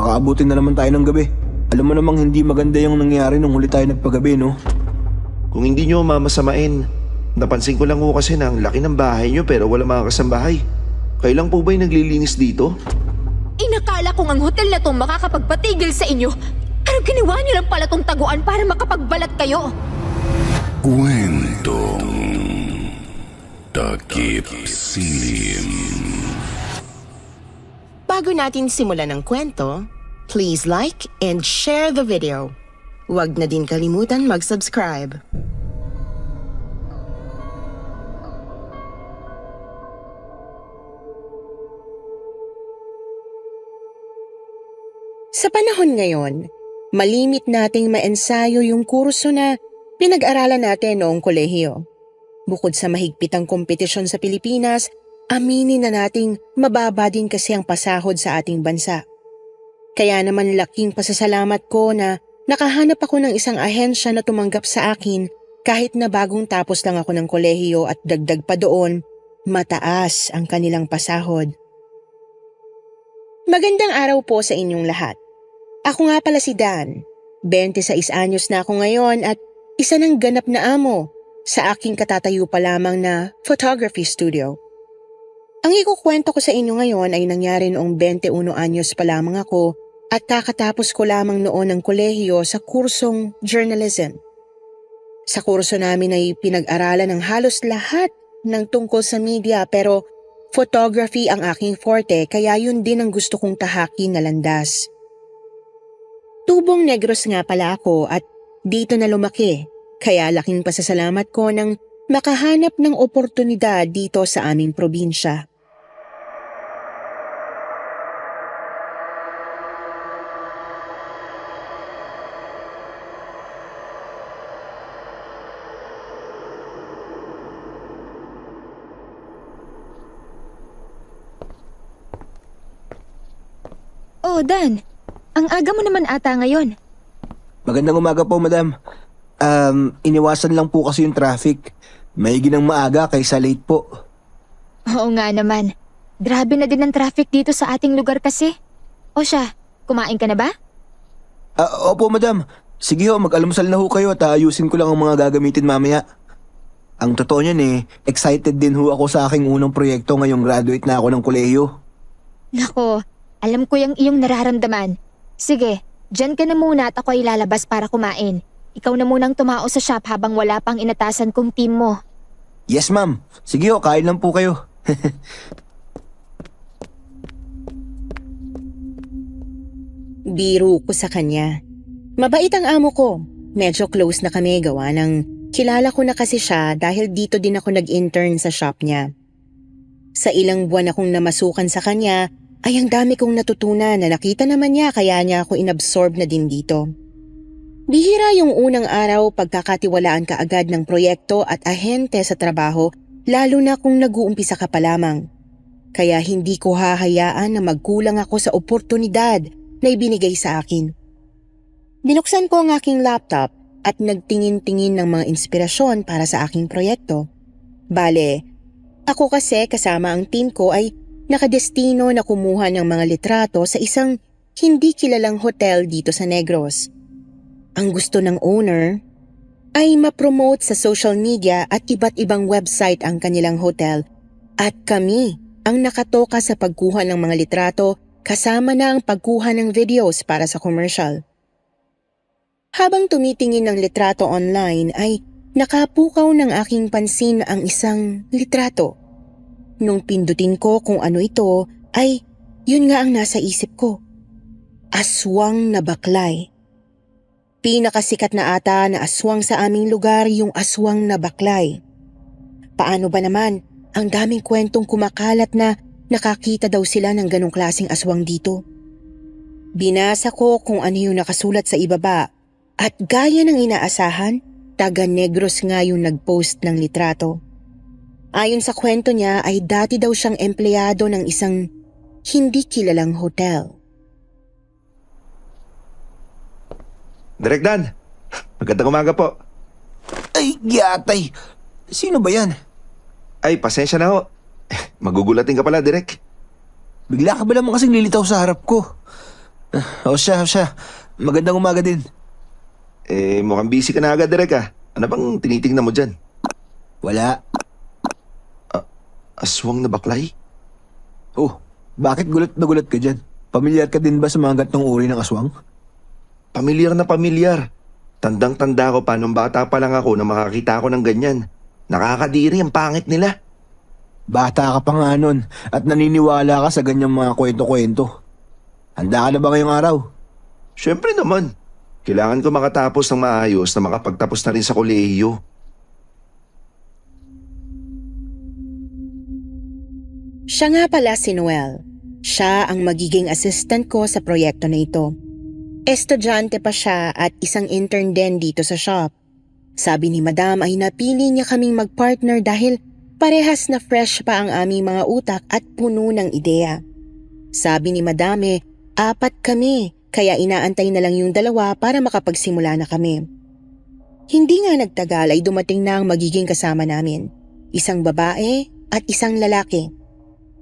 baka abutin na naman tayo ng gabi. Alam mo namang hindi maganda yung nangyari nung huli tayo nagpagabi, no? Kung hindi nyo mamasamain, napansin ko lang ho kasi na ang laki ng bahay nyo pero wala mga kasambahay. Kailan po ba'y naglilinis dito? Inakala kong ang hotel na tong makakapagpatigil sa inyo. Pero ginawa niyo lang pala tong taguan para makapagbalat kayo. Kwentong Takip Silim. Bago natin simulan ang kwento, please like and share the video. Huwag na din kalimutan mag-subscribe. Sa panahon ngayon, malimit nating maensayo yung kurso na pinag-aralan natin noong kolehiyo. Bukod sa mahigpitang kompetisyon sa Pilipinas, aminin na nating mababa din kasi ang pasahod sa ating bansa. Kaya naman laking pasasalamat ko na nakahanap ako ng isang ahensya na tumanggap sa akin kahit na bagong tapos lang ako ng kolehiyo at dagdag pa doon, mataas ang kanilang pasahod. Magandang araw po sa inyong lahat. Ako nga pala si Dan. 26 anyos na ako ngayon at isa ng ganap na amo sa aking katatayo pa lamang na photography studio. Ang ikukwento ko sa inyo ngayon ay nangyari noong 21 anyos pa lamang ako at kakatapos ko lamang noon ng kolehiyo sa kursong journalism. Sa kurso namin ay pinag-aralan ng halos lahat ng tungkol sa media pero photography ang aking forte kaya yun din ang gusto kong tahakin na landas. Tubong Negros nga pala ako at dito na lumaki. Kaya laking pasasalamat ko nang makahanap ng oportunidad dito sa aming probinsya. Oh, Dan. Ang aga mo naman ata ngayon. Magandang umaga po, madam. Iniwasan lang po kasi yung traffic. May ginang maaga kaysa late po. Oo nga naman. Grabe na din ang traffic dito sa ating lugar kasi. O siya, kumain ka na ba? Opo, madam. Sige ho, mag-almusal na ho kayo at ayusin ko lang ang mga gagamitin mamaya. Ang totoo niyan excited din ho ako sa aking unang proyekto ngayong graduate na ako ng kolehiyo. Nako, alam ko yung iyong nararamdaman. Sige, dyan ka na muna at ako ay lalabas para kumain. Ikaw na munang tumao sa shop habang wala pang inatasan kong team mo. Yes, ma'am. Sige ho, kain lang po kayo. Biro ko sa kanya. Mabait ang amo ko. Medyo close na kami gawa ng kilala ko na kasi siya dahil dito din ako nag-intern sa shop niya. Sa ilang buwan akong namasukan sa kanya ay ang dami kong natutunan na nakita naman niya kaya niya ako inabsorb na din dito. Bihira yung unang araw pagkakatiwalaan ka agad ng proyekto at ahente sa trabaho lalo na kung nag-uumpisa ka pa lamang. Kaya hindi ko hahayaan na magkulang ako sa oportunidad na ibinigay sa akin. Binuksan ko ang aking laptop at nagtingin-tingin ng mga inspirasyon para sa aking proyekto. Bale, ako kasi kasama ang team ko ay nakadestino na kumuha ng mga litrato sa isang hindi kilalang hotel dito sa Negros. Ang gusto ng owner ay ma-promote sa social media at iba't ibang website ang kanilang hotel at kami ang nakatoka sa pagkuha ng mga litrato kasama na ang pagkuha ng videos para sa commercial. Habang tumitingin ng litrato online ay nakapukaw ng aking pansin ang isang litrato. Nung pindutin ko kung ano ito ay yun nga ang nasa isip ko. Aswang na baklay. Pinakasikat na ata na aswang sa aming lugar yung aswang na baklay. Paano ba naman, ang daming kwentong kumakalat na nakakita daw sila ng ganong klaseng aswang dito. Binasa ko kung ano yung nakasulat sa ibaba at gaya ng inaasahan, taga Negros nga yung nag-post ng litrato. Ayon sa kwento niya ay dati daw siyang empleyado ng isang hindi kilalang hotel. Direk Dan, magandang umaga po. Ay, yatay. Sino ba yan? Ay, pasensya na ho. Magugulatin ka pala, Direk. Bigla ka ba naman kasing lilitaw sa harap ko? O siya. Magandang umaga din. Mukhang busy ka na agad, Direk ah. Ano bang tinitingnan mo dyan? Wala. Aswang na baklay? Oh, bakit gulat na gulat ka dyan? Pamilyar ka din ba sa mga gantong uri ng aswang? Pamilyar na pamilyar. Tandang-tanda ko pa nung bata pa lang ako na makakita ako ng ganyan. Nakakadiri ang pangit nila. Bata ka pa nga nun at naniniwala ka sa ganyang mga kwento-kwento. Handa ka na ba ngayong araw? Siyempre naman. Kailangan ko makatapos ng maayos na makapagtapos na rin sa kolehiyo. Siya nga pala si Noel. Siya ang magiging assistant ko sa proyekto na ito. Estudyante pa siya at isang intern din dito sa shop. Sabi ni Madam ay napili niya kaming magpartner dahil parehas na fresh pa ang aming mga utak at puno ng ideya. Sabi ni Madam 4 kami, kaya inaantay na lang yung 2 para makapagsimula na kami. Hindi nga nagtagal ay dumating na ang magiging kasama namin. Isang babae at isang lalaki.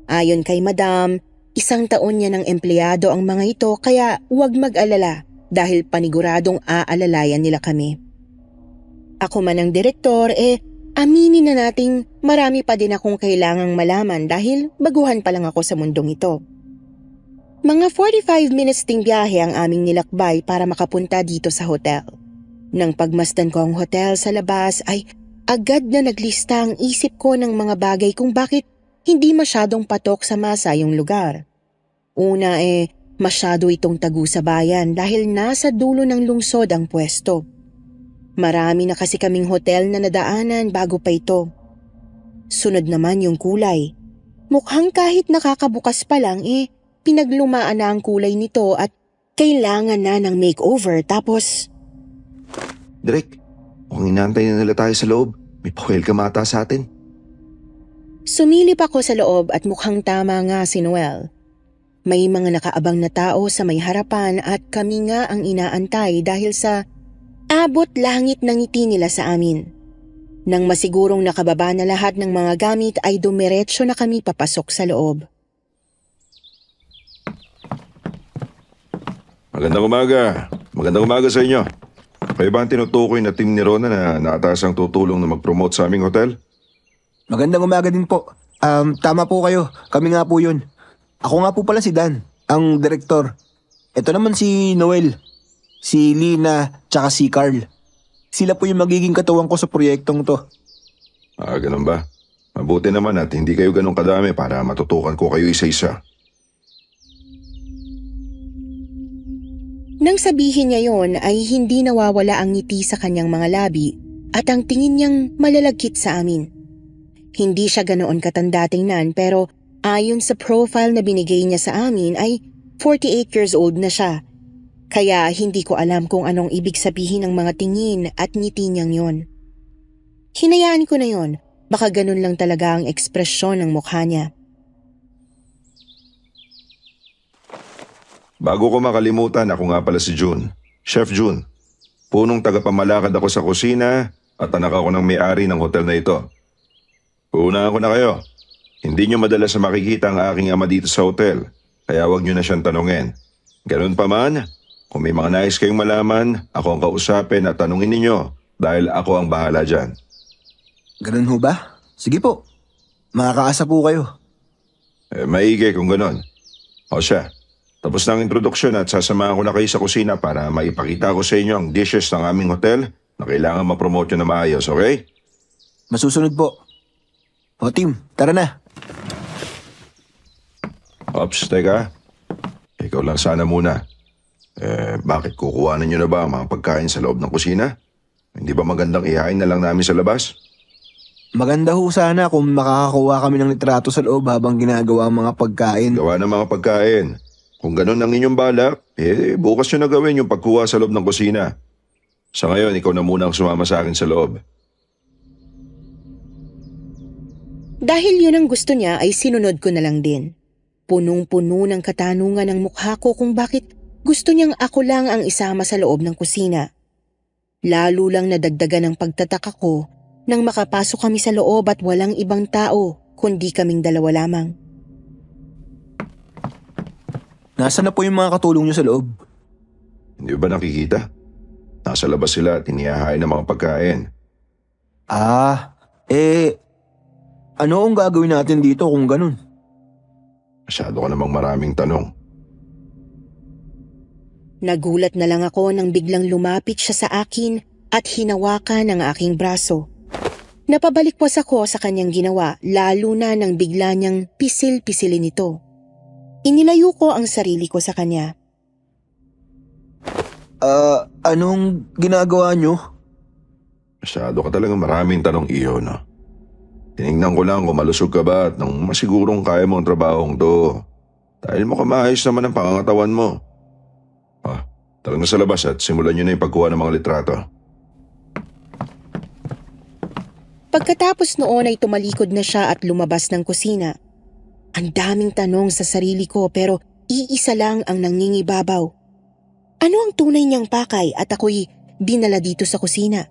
Ayon kay Madam, 1 taon niya ng empleyado ang mga ito kaya huwag mag-alala dahil paniguradong aalalayan nila kami. Ako man ang direktor aminin na nating marami pa din akong kailangang malaman dahil baguhan pa lang ako sa mundong ito. Mga 45 minutes ding biyahe ang aming nilakbay para makapunta dito sa hotel. Nang pagmasdan ko ang hotel sa labas ay agad na naglista ang isip ko ng mga bagay kung bakit hindi masyadong patok sa masa yung lugar. Una masyado itong tagu sa bayan dahil nasa dulo ng lungsod ang pwesto. Marami na kasi kaming hotel na nadaanan bago pa ito. Sunod naman yung kulay. Mukhang kahit nakakabukas pa lang pinaglumaan na ang kulay nito at kailangan na ng makeover tapos... Direk, mukhang inaantay na nila tayo sa loob. May pa-welcome ata sa atin. Sumilip ako sa loob at mukhang tama nga si Noel. May mga nakaabang na tao sa may harapan at kami nga ang inaantay dahil sa abot langit ng ngiti nila sa amin. Nang masigurong nakababa na lahat ng mga gamit ay dumiretso na kami papasok sa loob. Magandang umaga. Magandang umaga sa inyo. Kayo ba ang tinutukoy na team ni Rona na naatasang tutulong na mag-promote sa aming hotel? Magandang umaga din po. Tama po kayo. Kami nga po yun. Ako nga po pala si Dan, ang direktor. Ito naman si Noel, si Lina, tsaka si Carl. Sila po yung magiging katuwang ko sa proyektong to. Ganun ba? Mabuti naman at hindi kayo ganun kadami para matutukan ko kayo isa-isa. Nang sabihin niya yon ay hindi nawawala ang ngiti sa kanyang mga labi at ang tingin niyang malalagkit sa amin. Hindi siya ganoon katanda tingnan pero ayon sa profile na binigay niya sa amin ay 48 years old na siya. Kaya hindi ko alam kung anong ibig sabihin ng mga tingin at ngiti niyang yon. Hinayaan ko na yon, baka ganun lang talaga ang ekspresyon ng mukha niya. Bago ko makalimutan, ako nga pala si June. Chef June. Punong tagapamalakad ako sa kusina at anak ako ng may-ari ng hotel na ito. Uunahan ko na kayo. Hindi nyo madalas na makikita ang aking ama dito sa hotel, kaya wag nyo na siyang tanungin. Ganun pa man, kung may mga nais kayong malaman, ako ang kausapin at tanungin ninyo dahil ako ang bahala dyan. Ganun ho ba? Sige po. Makakaasa po kayo. Maigi kung ganun. O siya, tapos na ang introduksyon at sasamahan ko na kayo sa kusina para maipakita ko sa inyo ang dishes ng aming hotel na kailangan ma-promote nyo na maayos, okay? Masusunod po. O team, tara na. Ops, teka. Ikaw lang sana muna. Bakit kukuhanan nyo na ba ang mga pagkain sa loob ng kusina? Hindi ba magandang ihain na lang namin sa labas? Maganda ho sana kung makakakuha kami ng litrato sa loob habang ginagawa ang mga pagkain. Gawa ng mga pagkain. Kung ganun ang inyong balak, bukas nyo na gawin yung pagkuha sa loob ng kusina. Sa ngayon, ikaw na muna ang sumama sa akin sa loob. Dahil yun ang gusto niya ay sinunod ko na lang din. Punong-puno ng katanungan ang mukha ko kung bakit gusto niyang ako lang ang isama sa loob ng kusina. Lalo lang nadagdagan ang pagtataka ko nang makapasok kami sa loob at walang ibang tao kundi kaming 2 lamang. Nasaan na po yung mga katulong nyo sa loob? Hindi ba nakikita? Nasa labas sila at inihahain ng mga pagkain. Ano ang gagawin natin dito kung ganun? Masyado ka namang maraming tanong. Nagulat na lang ako nang biglang lumapit siya sa akin at hinawakan ang aking braso. Napabalikwas ako sa kanyang ginawa, lalo na nang bigla niyang pisil-pisilin ito. Inilayo ko ang sarili ko sa kanya. Anong ginagawa nyo? Masyado ka talagang maraming tanong, Iho, no? Tinignan ko lang kung malusog ka ba at nang masigurong kaya mo ang trabahong to. Dahil mukhang maayos naman ang pangangatawan mo. Tara na sa labas at simulan nyo na yung pagkuha ng mga litrato. Pagkatapos noon ay tumalikod na siya at lumabas ng kusina. Ang daming tanong sa sarili ko pero iisa lang ang nangingibabaw. Ano ang tunay niyang pakay at ako'y dinala dito sa kusina?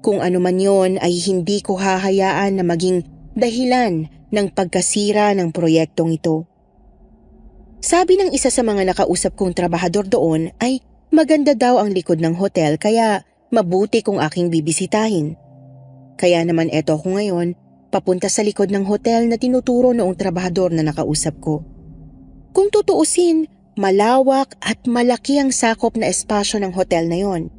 Kung ano man yon ay hindi ko hahayaan na maging dahilan ng pagkasira ng proyektong ito. Sabi ng isa sa mga nakausap kong trabahador doon ay maganda daw ang likod ng hotel kaya mabuti kung aking bibisitahin. Kaya naman eto ako ngayon, papunta sa likod ng hotel na tinuturo noong trabahador na nakausap ko. Kung tutuusin, malawak at malaki ang sakop na espasyo ng hotel na yon.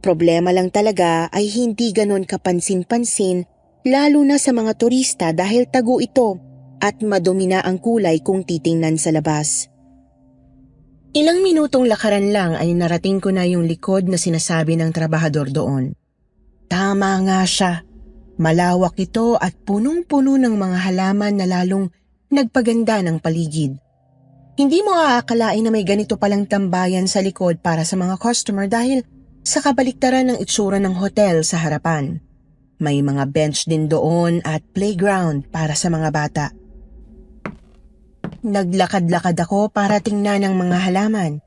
Problema lang talaga ay hindi ganon kapansin-pansin lalo na sa mga turista dahil tago ito at madumi na ang kulay kung titingnan sa labas. Ilang minutong lakaran lang ay narating ko na yung likod na sinasabi ng trabahador doon. Tama nga siya. Malawak ito at punong-puno ng mga halaman na lalong nagpaganda ng paligid. Hindi mo aakalain na may ganito palang tambayan sa likod para sa mga customer dahil sa kabaliktaran ng itsura ng hotel sa harapan. May mga bench din doon at playground para sa mga bata. Naglakad-lakad ako para tingnan ang mga halaman.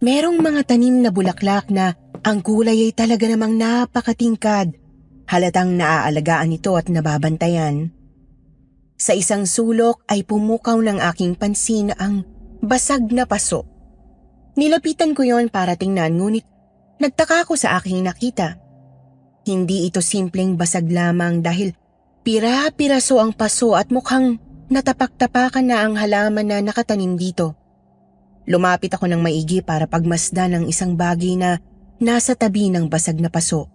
Merong mga tanim na bulaklak na ang kulay ay talaga namang napakatingkad. Halatang naaalagaan ito at nababantayan. Sa isang sulok ay pumukaw ng aking pansin ang basag na paso. Nilapitan ko yon para tingnan ngunit nagtaka ako sa aking nakita. Hindi ito simpleng basag lamang dahil pira-piraso ang paso at mukhang natapak-tapakan na ang halaman na nakatanim dito. Lumapit ako ng maigi para pagmasdan ng isang bagay na nasa tabi ng basag na paso.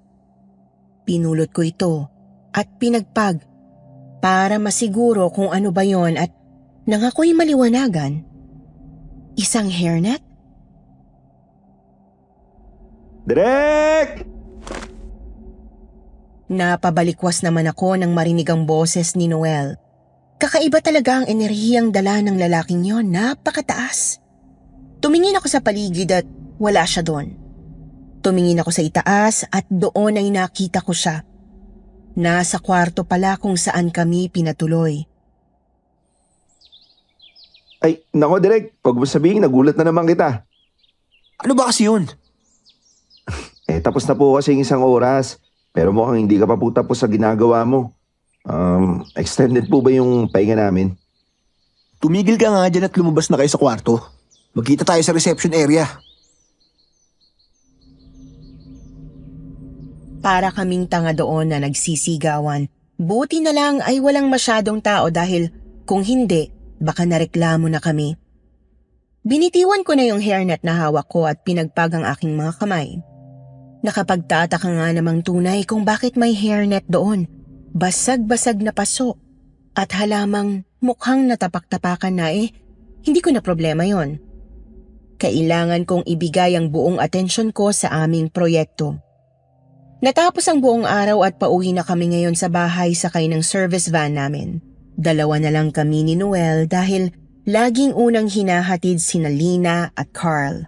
Pinulot ko ito at pinagpag para masiguro kung ano ba yon at nang ako'y maliwanagan, isang hairnet? Direk! Napabalikwas naman ako nang marinig ang boses ni Noel. Kakaiba talaga ang enerhiyang dala ng lalaking yon, napakataas. Tumingin ako sa paligid at wala siya doon. Tumingin ako sa itaas at doon ay nakita ko siya. Nasa kwarto pala kung saan kami pinatuloy. Ay, nako Direk, pag mo sabihin, nagulat na naman kita. Ano ba kasi yun? Tapos na po kasi yung isang oras. Pero mukhang hindi ka pa po tapos sa ginagawa mo. Extended po ba yung pahinga namin? Tumigil ka nga dyan at lumabas na kayo sa kwarto. Magkita tayo sa reception area. Para kaming tanga doon na nagsisigawan. Buti na lang ay walang masyadong tao dahil kung hindi, baka nareklamo na kami. Binitiwan ko na yung hairnet na hawak ko at pinagpag ang aking mga kamay. Nakapagtataka nga namang tunay kung bakit may hairnet doon. Basag-basag na paso at halamang mukhang natapak-tapakan na hindi ko na problema yon. Kailangan kong ibigay ang buong atensyon ko sa aming proyekto. Natapos ang buong araw at pauwi na kami ngayon sa bahay sakay ng service van namin. Dalawa na lang kami ni Noel dahil laging unang hinahatid sina Lina at Carl.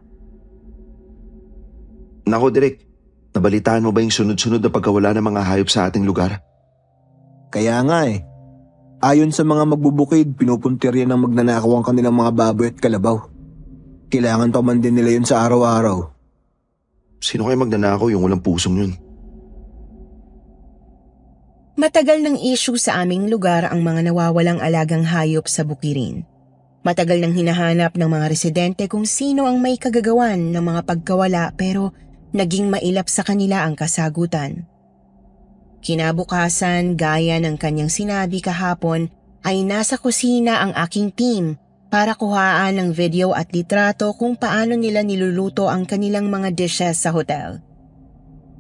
Nako Direk, nabalitaan mo ba yung sunod-sunod na pagkawala ng mga hayop sa ating lugar? Kaya nga Ayon sa mga magbubukid, pinupuntir yan ng magnanakaw ang kanilang mga baboy at kalabaw. Kailangan pa man din nila yun sa araw-araw. Sino kayo magnanakaw yung walang pusong yun? Matagal ng issue sa aming lugar ang mga nawawalang alagang hayop sa bukirin. Matagal nang hinahanap ng mga residente kung sino ang may kagagawan ng mga pagkawala pero naging mailap sa kanila ang kasagutan. Kinabukasan, gaya ng kanyang sinabi kahapon, ay nasa kusina ang aking team para kuhaan ng video at litrato kung paano nila niluluto ang kanilang mga dishes sa hotel.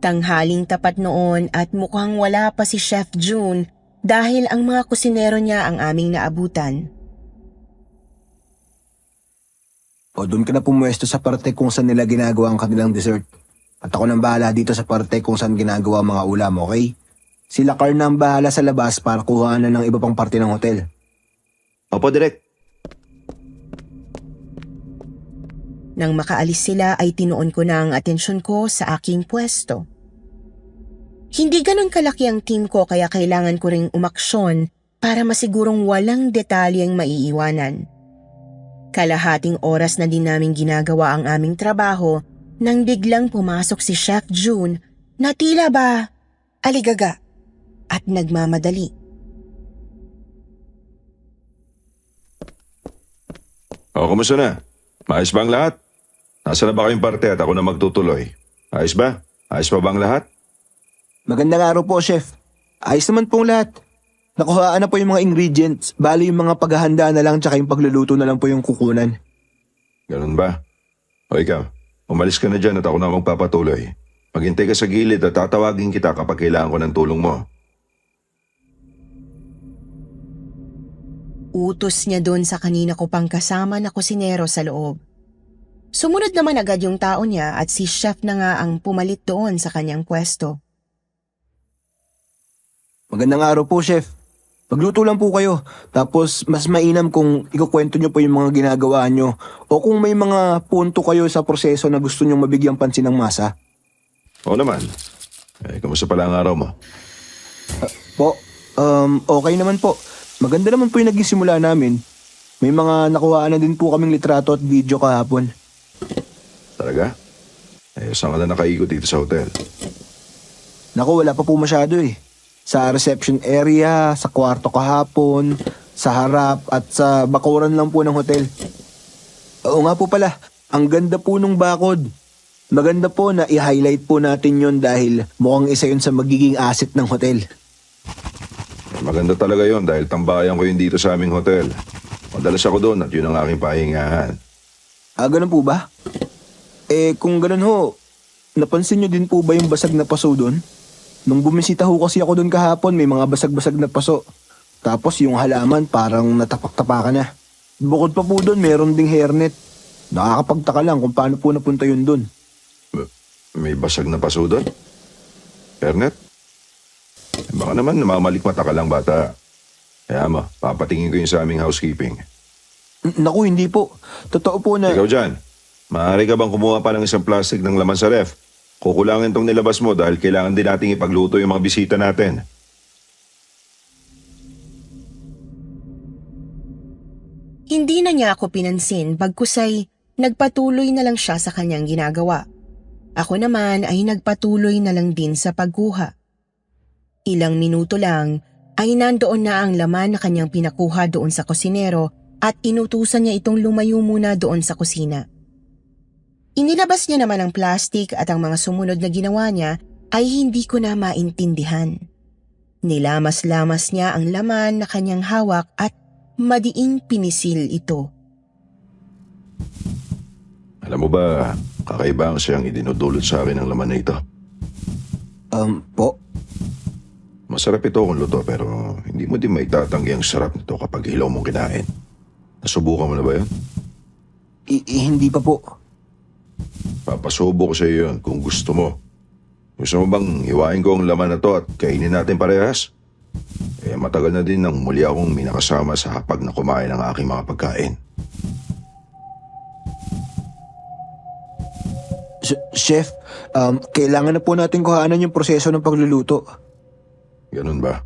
Tanghaling tapat noon at mukhang wala pa si Chef June dahil ang mga kusinero niya ang aming naabutan. O doon ka na pumuesto sa parte kung saan nila ginagawa ang kanilang dessert. At ako nang bahala dito sa parte kung saan ginagawa ang mga ulam, okay? Sila Carl na ang bahala sa labas para kuhaan na ng iba pang parte ng hotel. Opo, Direk. Nang makaalis sila ay tinuon ko na ang atensyon ko sa aking pwesto. Hindi ganon kalaki ang team ko kaya kailangan ko ring umaksyon para masigurong walang detalyeng maiiwanan. Kalahating oras na din namin ginagawa ang aming trabaho nang biglang pumasok si Chef June na tila ba aligaga at nagmamadali. O, kumusta na? Maayos ba ang lahat? Nasa na ba kayong parte at ako na magtutuloy? Ayos ba? Ayos pa ba ang lahat? Magandang araw po, Chef. Ayos naman pong lahat. Nakuhaan na po yung mga ingredients. Bali yung mga paghahanda na lang tsaka yung pagluluto na lang po yung kukunan. Ganun ba? O ikaw, umalis ka na dyan at ako na magpapatuloy. Maghintay ka sa gilid at tatawagin kita kapag kailangan ko ng tulong mo. Utos niya doon sa kanina ko pang kasama na kusinero sa loob. Sumunod naman agad yung tao niya at si Chef na nga ang pumalit doon sa kanyang pwesto. Magandang araw po, Chef. Magluto lang po kayo. Tapos mas mainam kung ikukwento nyo po yung mga ginagawa nyo o kung may mga punto kayo sa proseso na gusto nyong mabigyang pansin ng masa. Oo naman. Kamusta pala ang araw mo? Po, okay naman po. Maganda naman po yung naging simula namin. May mga nakuhaan na din po kaming litrato at video kahapon. Talaga? Saan ka na nakaikot dito sa hotel? Naku, wala pa po masyado eh. Sa reception area, sa kwarto kahapon, sa harap at sa bakuran lang po ng hotel. Oo nga po pala, ang ganda po nung bakod. Maganda po na i-highlight po natin yon dahil mukhang isa yun sa magiging asset ng hotel. Maganda talaga yon dahil tambayan ko yun dito sa aming hotel. Madalas ako doon at yun ang aking pahingahan. Ganun po ba? Kung ganun ho, napansin nyo din po ba yung basag na paso doon? Nung bumisita ho kasi ako doon kahapon, may mga basag-basag na paso. Tapos yung halaman parang natapak-tapakan na. Bukod pa po doon, meron ding hairnet. Nakakapagtaka lang kung paano po napunta yun doon. May basag na paso doon? Ernest? Baka naman namamalikmata ka lang, bata. Kaya mo, papatingin ko yun sa aming housekeeping. Naku, hindi po. Totoo po na... Ikaw dyan, maaari ka bang kumuha pa ng isang plastic ng laman sa ref? Kukulangin tong nilabas mo dahil kailangan din nating ipagluto yung mga bisita natin. Hindi na niya ako pinansin bagkusay nagpatuloy na lang siya sa kanyang ginagawa. Ako naman ay nagpatuloy na lang din sa pagkuha. Ilang minuto lang ay nandoon na ang laman na kanyang pinakuha doon sa kusinero at inutusan niya itong lumayo muna doon sa kusina. Inilabas niya naman ang plastic at ang mga sumunod na ginawa niya ay hindi ko na maintindihan. Nilamas-lamas niya ang laman na kanyang hawak at madiing pinisil ito. Alam mo ba, kakaiba ang siyang idinudulot sa akin ng laman na ito. Po? Masarap ito kung luto pero hindi mo din maitatanggi ang sarap nito kapag hilaw mong kinain. Nasubukan mo na ba yun? Hindi pa po. Papasubo ko sa iyo yun kung gusto mo. Gusto mo bang hiwain ko ang laman na to at kainin natin parehas? Matagal na din nang muli akong minakasama sa hapag na kumain ng aking mga pagkain. Chef, kailangan na po natin kuhanan yung proseso ng pagluluto. Ganun ba?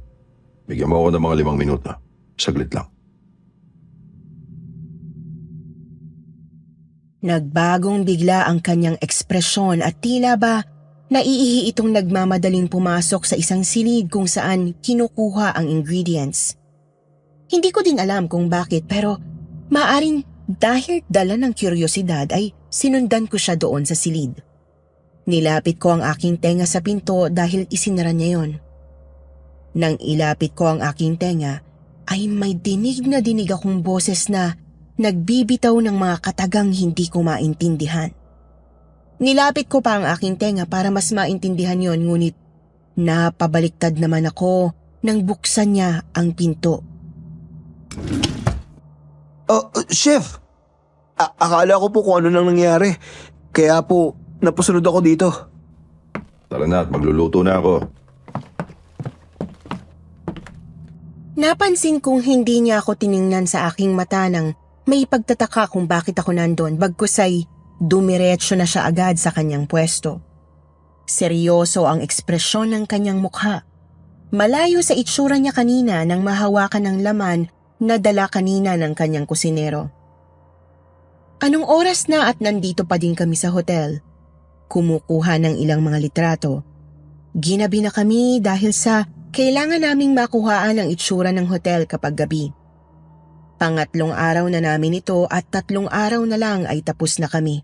Bigyan mo ako ng mga 5 minuto. Saglit lang. Nagbagong bigla ang kanyang ekspresyon at tila ba naiihi itong nagmamadaling pumasok sa isang silid kung saan kinukuha ang ingredients. Hindi ko din alam kung bakit pero Maaring dahil dala ng kuryosidad ay sinundan ko siya doon sa silid. Nilapit ko ang aking tenga sa pinto dahil isinara niya yon. Nang ilapit ko ang aking tenga, ay may dinig akong boses na nagbibitaw ng mga katagang hindi ko maintindihan. Nilapit ko pa ang aking tenga para mas maintindihan yon, ngunit napabaliktad naman ako nang buksan niya ang pinto. Chef! Akala ko po kung ano nang nangyari. Kaya po, napusunod ako dito. Tara na at magluluto na ako. Napansin kong hindi niya ako tiningnan sa aking mata nang may pagtataka kung bakit ako nandun, bagkus ay dumiretso na siya agad sa kanyang pwesto. Seryoso ang ekspresyon ng kanyang mukha. Malayo sa itsura niya kanina nang mahawakan ng laman na dala kanina ng kanyang kusinero. Anong oras na at nandito pa din kami sa hotel? Kumukuha ng ilang mga litrato. Ginabi na kami dahil sa kailangan naming makuhaan ang itsura ng hotel kapag gabi. Pangatlong araw na namin ito at 3 araw na lang ay tapos na kami.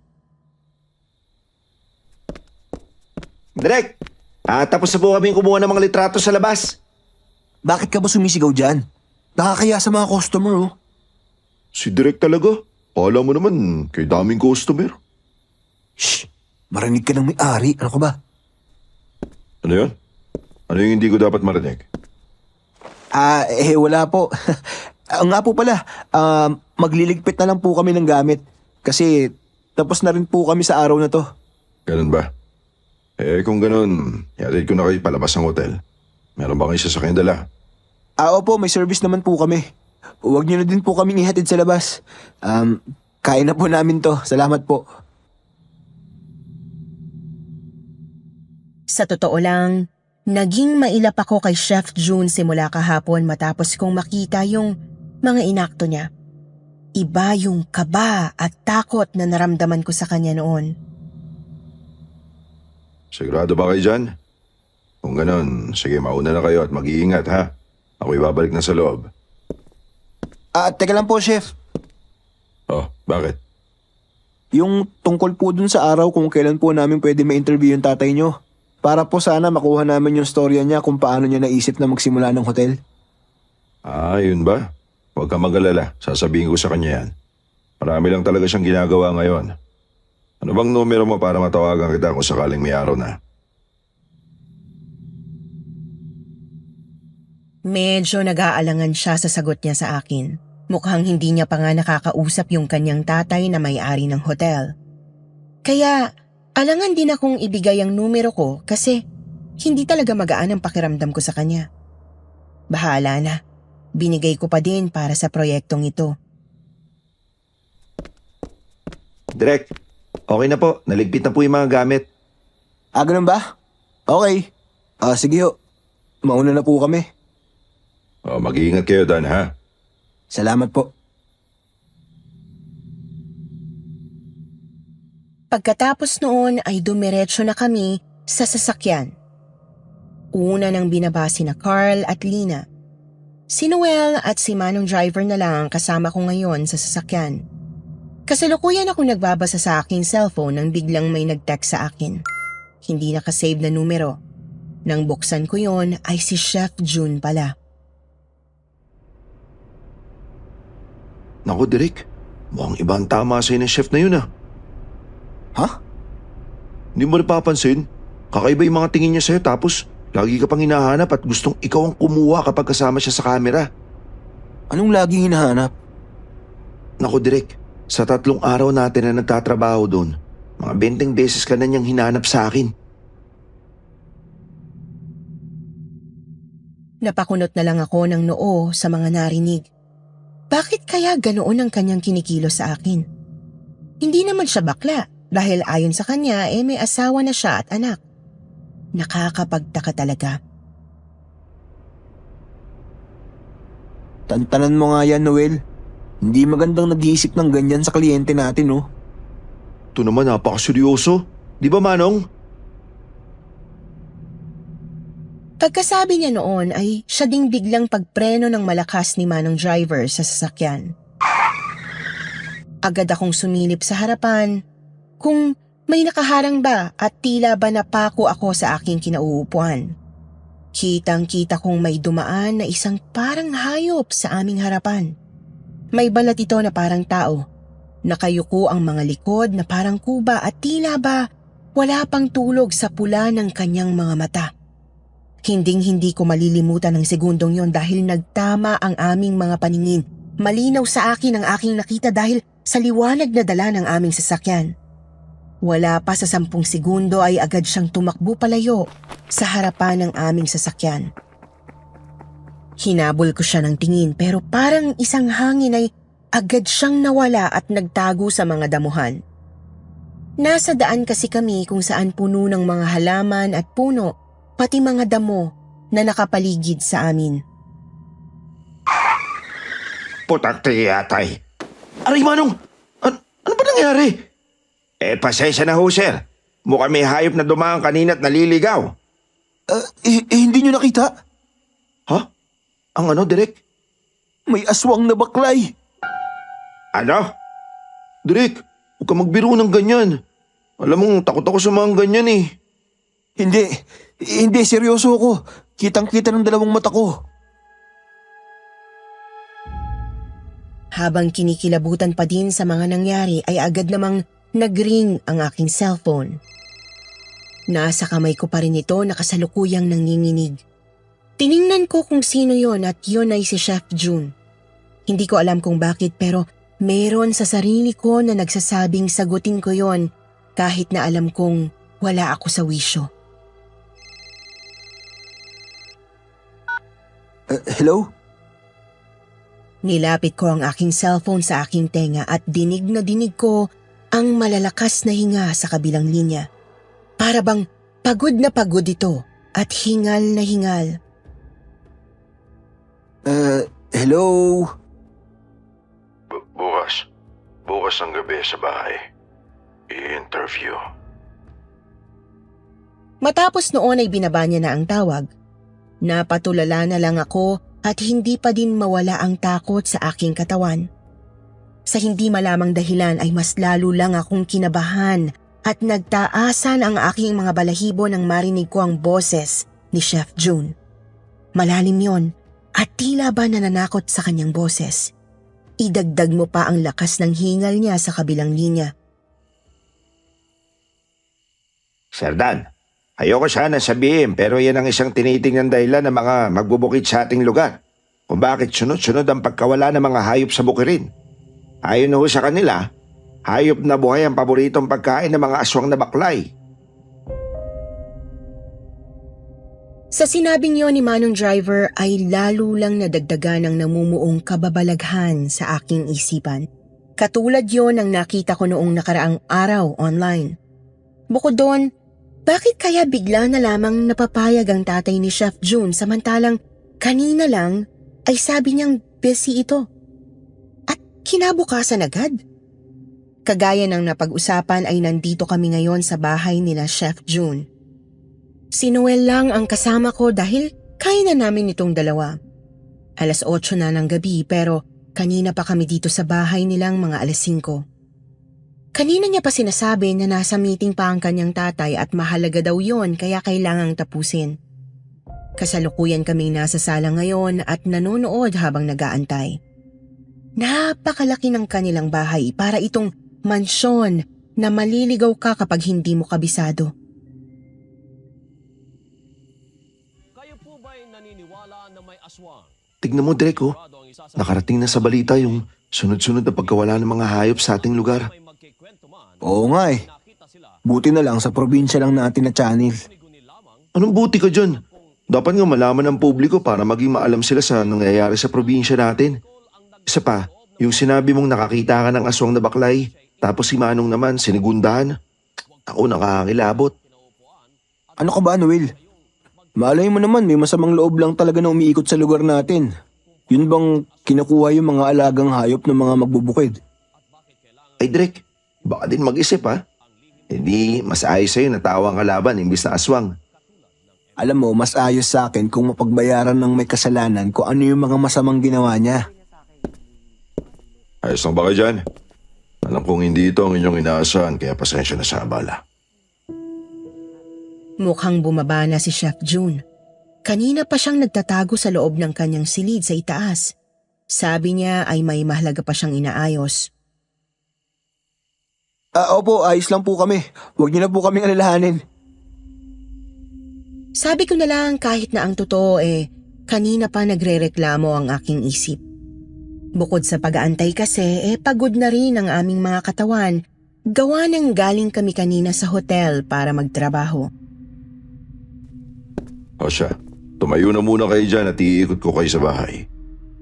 Direk! Tapos na po kami kumuha ng mga litrato sa labas. Bakit ka ba sumisigaw dyan? Nakakaya sa mga customer, oh. Si Direk talaga. Kala mo naman, kay daming customer. Shh! Marinig ka ng may-ari. Ano ka ba? Ano yun? Ano yung hindi ko dapat marinig? Wala po. Nga po pala, magliligpit na lang po kami ng gamit. Kasi tapos na rin po kami sa araw na to. Ganun ba? Kung ganun, yatid ko na kayo palabas ng hotel. Meron ba kayo sasakyan dala? Opo, may service naman po kami. Huwag niyo na din po kaming ihatid sa labas. Kaya na po namin to. Salamat po. Sa totoo lang, naging mailap ako kay Chef June simula kahapon matapos kong makita yung mga inakto niya. Iba yung kaba at takot na naramdaman ko sa kanya noon. Sigurado ba kayo dyan? Kung ganun, sige mauna na kayo at mag-iingat ha. Ako'y babalik na sa loob. Teka lang po, Chef. Oh, bakit? Yung tungkol po dun sa araw kung kailan po namin pwede ma-interview yung tatay nyo. Para po sana makuha namin yung storya niya kung paano niya naisip na magsimula ng hotel. Yun ba? Huwag kang mag-alala. Sasabihin ko sa kanya yan. Marami lang talaga siyang ginagawa ngayon. Ano bang numero mo para matawagan kita kung sakaling may araw na? Medyo nag-aalangan siya sa sagot niya sa akin. Mukhang hindi niya pa nga nakakausap yung kanyang tatay na may-ari ng hotel. Kaya alangan din akong ibigay ang numero ko kasi hindi talaga magaan ang pakiramdam ko sa kanya. Bahala na. Binigay ko pa din para sa proyektong ito. Direk, okay na po. Naligpit na po yung mga gamit. Ganun ba? Okay. Sige ho. Mauna na po kami. Mag-iingat kayo, Dan, ha? Salamat po. Pagkatapos noon ay dumiretso na kami sa sasakyan. Una nang binabasi na Carl at Lina. Si Noel at si Manong driver na lang ang kasama ko ngayon sa sasakyan. Kasalukuyan ako nagbabasa sa aking cellphone nang biglang may nag-text sa akin. Hindi nakasave na numero. Nang buksan ko yon ay si Chef June pala. Naku, Direk. Mukhang iba ang tama sa'yo ng chef na yun, Ha? Hindi mo napapansin? Kakaiba yung mga tingin niya sa'yo tapos lagi ka pang hinahanap at gustong ikaw ang kumuha kapag kasama siya sa camera. Anong laging hinahanap? Naku, Direk. Sa 3 araw natin na nagtatrabaho doon, mga 20 beses ka na niyang hinahanap sa akin. Napakunot na lang ako ng noo sa mga narinig. Bakit kaya ganoon ang kanyang kinikilos sa akin? Hindi naman siya bakla dahil ayon sa kanya may asawa na siya at anak. Nakakapagtaka talaga. Tantanan mo nga yan, Noel. Hindi magandang nag-iisip ng ganyan sa kliyente natin, oh. Ito naman napakaseryoso. Di ba, Manong? Pagkasabi niya noon ay siya ding biglang pagpreno ng malakas ni Manong driver sa sasakyan. Agad akong sumilip sa harapan kung may nakaharang ba at tila ba napako ako sa aking kinauupuan. Kitang-kita kong may dumaan na isang parang hayop sa aming harapan. May balat ito na parang tao. Nakayuko ang mga likod na parang kuba at tila ba wala pang tulog sa pula ng kanyang mga mata. Hinding-hindi ko malilimutan ang segundong yon dahil nagtama ang aming mga paningin. Malinaw sa akin ang aking nakita dahil sa liwanag na dala ng aming sasakyan. Wala pa sa 10 segundo ay agad siyang tumakbo palayo sa harapan ng aming sasakyan. Hinabol ko siya ng tingin pero parang isang hangin ay agad siyang nawala at nagtago sa mga damuhan. Nasa daan kasi kami kung saan puno ng mga halaman at puno, pati mga damo na nakapaligid sa amin. Putak yatay. Aray Manong, ano ba nangyari? Pasensya na ho, sir. Mukhang may hayop na dumaan kanina at naliligaw. Hindi nyo nakita? Ha? Ang ano, Direk? May aswang na baklay. Ano? Direk, huwag ka magbiro ng ganyan. Alam mo, takot ako sa mga ganyan eh. Hindi, seryoso ako. Kitang-kita ng 2 mata ko. Habang kinikilabutan pa din sa mga nangyari ay agad namang nag-ring ang aking cellphone. Nasa kamay ko pa rin ito na kasalukuyang nanginginig. Tiningnan ko kung sino yon at yon ay si Chef June. Hindi ko alam kung bakit pero meron sa sarili ko na nagsasabing sagutin ko yon kahit na alam kong wala ako sa wisyo. Hello? Nilapit ko ang aking cellphone sa aking tenga at dinig na dinig ko ang malalakas na hinga sa kabilang linya. Para bang pagod na pagod ito at hingal na hingal. Hello? Bukas ng gabi sa bahay. I-interview. Matapos noon ay binaba niya na ang tawag. Napatulala na lang ako at hindi pa din mawala ang takot sa aking katawan. Sa hindi malamang dahilan ay mas lalo lang akong kinabahan at nagtaasan ang aking mga balahibo nang marinig ko ang boses ni Chef June. Malalim yon at tila ba nananakot sa kanyang boses. Idagdag mo pa ang lakas ng hingal niya sa kabilang linya. Sir Dan, ayoko sana sabihin pero yan ang isang tinitingnan dahilan ng mga magbubukid sa ating lugar. Kung bakit sunod-sunod ang pagkawala ng mga hayop sa bukirin. Ayon ho sa kanila, hayop na buhay ang paboritong pagkain ng mga aswang na baklay. Sa sinabing yon ni Manong Driver ay lalo lang nadagdagan ng namumuong kababalaghan sa aking isipan. Katulad yon ang nakita ko noong nakaraang araw online. Bukod doon, bakit kaya bigla na lamang napapayag ang tatay ni Chef June samantalang kanina lang ay sabi niyang busy ito? At kinabukasan agad? Kagaya ng napag-usapan ay nandito kami ngayon sa bahay nila Chef June. Si Noel lang ang kasama ko dahil kaya na namin itong 2. 8:00 na ng gabi pero kanina pa kami dito sa bahay nilang mga 5:00. Kanina niya pa sinasabi na nasa meeting pa ang kanyang tatay at mahalaga daw yon kaya kailangang tapusin. Kasalukuyan kaming nasa sala ngayon at nanonood habang nag-aantay. Napakalaki ng kanilang bahay para itong mansyon na maliligaw ka kapag hindi mo kabisado. Kayo po ba'y naniniwala na may aswang? Tignan mo, Direk, oh. Nakarating na sa balita yung sunod-sunod na pagkawala ng mga hayop sa ating lugar. Oo nga eh. Buti na lang sa probinsya lang natin na channel. Anong buti ka dyan? Dapat nga malaman ng publiko para maging maalam sila sa nangyayari sa probinsya natin. Isa pa, yung sinabi mong nakakita ka ng aswang na baklay, tapos si Manong naman sinigundahan. Ako nakakakilabot. Ano ka ba, Noel? Malay mo naman, may masamang loob lang talaga na umiikot sa lugar natin. Yun bang kinukuha yung mga alagang hayop ng mga magbubukid? Ay, Drek, baka din mag-isip ha. Hindi, mas ayos sa'yo na tawang kalaban imbis na aswang. Alam mo, mas ayos sa akin kung mapagbayaran ng may kasalanan kung ano yung mga masamang ginawa niya. Ayos lang ba kayo dyan? Alam kong hindi ito ang inyong inaasahan kaya pasensya na sa abala. Mukhang bumaba na si Chef June. Kanina pa siyang nagtatago sa loob ng kanyang silid sa itaas. Sabi niya ay may mahalaga pa siyang inaayos. Opo, ayos lang po kami. Huwag niyo na po kaming alalahanin. Sabi ko na lang kahit na ang totoo kanina pa nagrereklamo ang aking isip. Bukod sa pag-aantay kasi, pagod na rin ang aming mga katawan. Gawa ng galing kami kanina sa hotel para magtrabaho. O siya, tumayo na muna kayo dyan at iikot ko kayo sa bahay.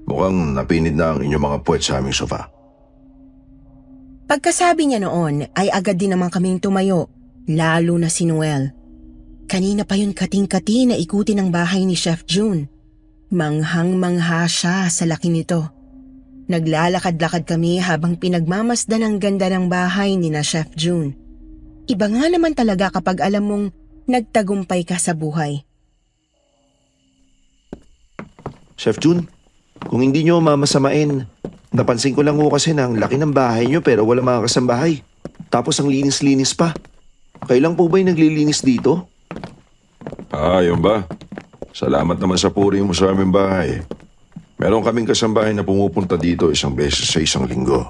Mukhang napinid na ang inyong mga puwet sa aming sofa. Pagkasabi niya noon ay agad din naman kaming tumayo, lalo na si Noel. Kanina pa yun kating-kati na ikutin ang bahay ni Chef June. Manghang-mangha siya sa laki nito. Naglalakad-lakad kami habang pinagmamasdan ang ganda ng bahay ni na Chef June. Iba nga naman talaga kapag alam mong nagtagumpay ka sa buhay. Chef June, kung hindi nyo mamasamain, napansin ko lang ho kasi na ang laki ng bahay nyo pero wala mga kasambahay. Tapos ang linis-linis pa. Kailan po ba yung naglilinis dito? Yun ba? Salamat naman sa puri mo sa aming bahay. Meron kaming kasambahay na pumupunta dito isang beses sa isang linggo.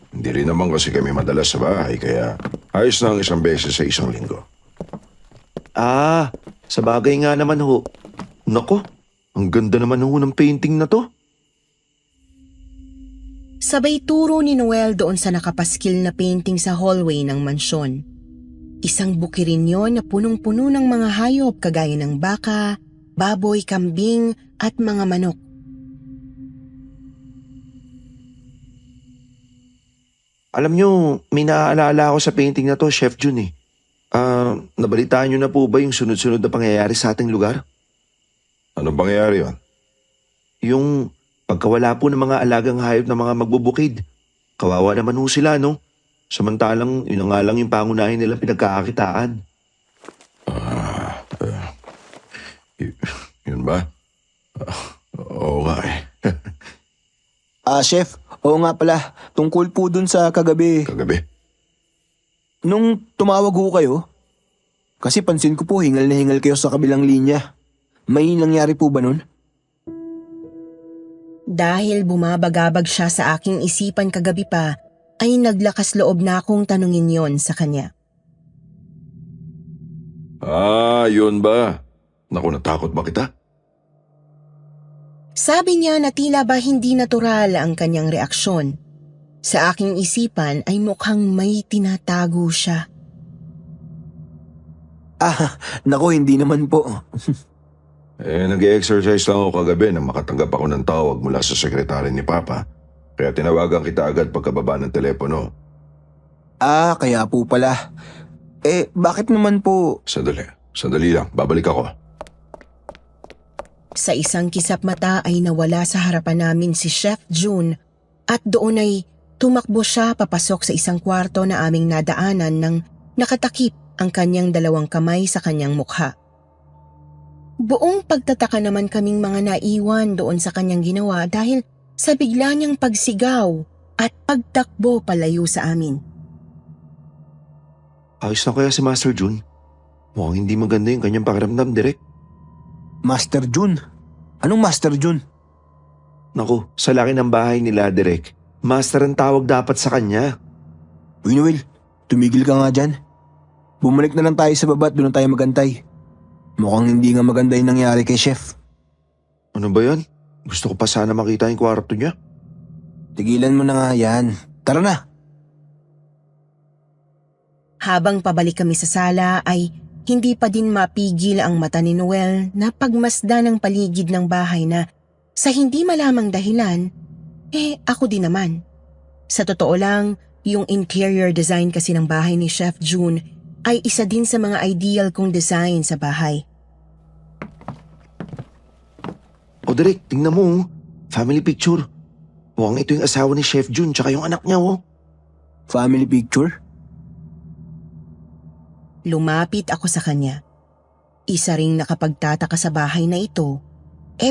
Hindi rin naman kasi kami madalas sa bahay kaya ayos na ang isang beses sa isang linggo. Sa bagay nga naman ho. Nako, ang ganda naman ho ng painting na to. Sabay turo ni Noel doon sa nakapaskil na painting sa hallway ng mansyon. Isang bukirin yon na punong-puno ng mga hayop kagaya ng baka, baboy, kambing at mga manok. Alam nyo, may naaalala ako sa painting na to, Chef Jun eh. Nabalitaan nyo na po ba yung sunod-sunod na pangyayari sa ating lugar? Anong pangyayari yun? Yung pagkawala po ng mga alagang hayop na mga magbubukid. Kawawa naman ho sila, no? Samantalang, yun na nga lang yung pangunahin nilang pinagkakakitaan. Yun ba? Oo nga eh. Chef, oo nga pala. Tungkol po dun sa kagabi. Kagabi. Nung tumawag ho kayo, kasi pansin ko po hingal na hingal kayo sa kabilang linya. May nangyari po ba nun? Dahil bumabagabag siya sa aking isipan kagabi pa, ay naglakas loob na akong tanungin yon sa kanya. Yun ba? Naku, natakot ba kita? Sabi niya na tila ba hindi natural ang kanyang reaksyon. Sa aking isipan ay mukhang may tinatago siya. Nako, hindi naman po. Nag-exercise lang ako kagabi nang makatanggap ako ng tawag mula sa sekretary ni Papa. Kaya tinawagan kita agad pagkababa ng telepono. Kaya po pala. Bakit naman po? Sandali lang, babalik ako. Sa isang kisap mata ay nawala sa harapan namin si Chef June at doon ay tumakbo siya papasok sa isang kwarto na aming nadaanan nang nakatakip ang kanyang dalawang kamay sa kanyang mukha. Buong pagtataka naman kaming mga naiwan doon sa kanyang ginawa dahil sa bigla niyang pagsigaw at pagtakbo palayo sa amin. Ayos na kaya si Master Jun? Mukhang hindi maganda yung kanyang pakiramdam, Direk. Master Jun? Anong Master Jun? Naku, sa laki ng bahay nila, Direk. Master ang tawag dapat sa kanya. Uy Noel, tumigil ka nga dyan. Bumalik na lang tayo sa baba at doon tayo magantay. Mukhang hindi nga maganda yung nangyari kay Chef. Ano ba yan? Gusto ko pa sana makita yung kwarto niya. Tigilan mo na nga yan. Tara na. Habang pabalik kami sa sala ay hindi pa din mapigil ang mata ni Noel na pagmasdan ng paligid ng bahay na sa hindi malamang dahilan, ako din naman. Sa totoo lang, yung interior design kasi ng bahay ni Chef June ay isa din sa mga ideal kong design sa bahay. O Direk, tingnan mo. Family picture. Mukhang ito yung asawa ni Chef Jun tsaka yung anak niya, oh. Family picture? Lumapit ako sa kanya. Isa ring nakapagtataka sa bahay na ito,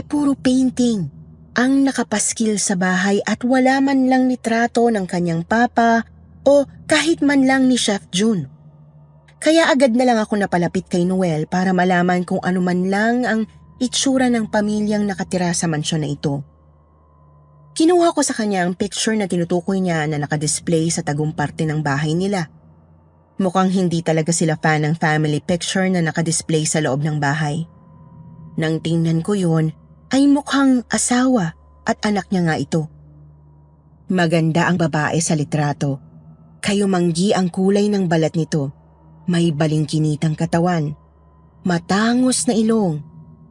puro painting ang nakapaskil sa bahay at wala man lang litrato ng kanyang papa o kahit man lang ni Chef June. Kaya agad na lang ako napalapit kay Noel para malaman kung ano man lang ang itsura ng pamilyang nakatira sa mansyon na ito. Kinuha ko sa kanya ang picture na tinutukoy niya na nakadisplay sa tagong parte ng bahay nila. Mukhang hindi talaga sila fan ng family picture na nakadisplay sa loob ng bahay. Nang tingnan ko yun, ay mukhang asawa at anak niya nga ito. Maganda ang babae sa litrato. Kayumanggi ang kulay ng balat nito. May balingkinitang katawan, matangos na ilong,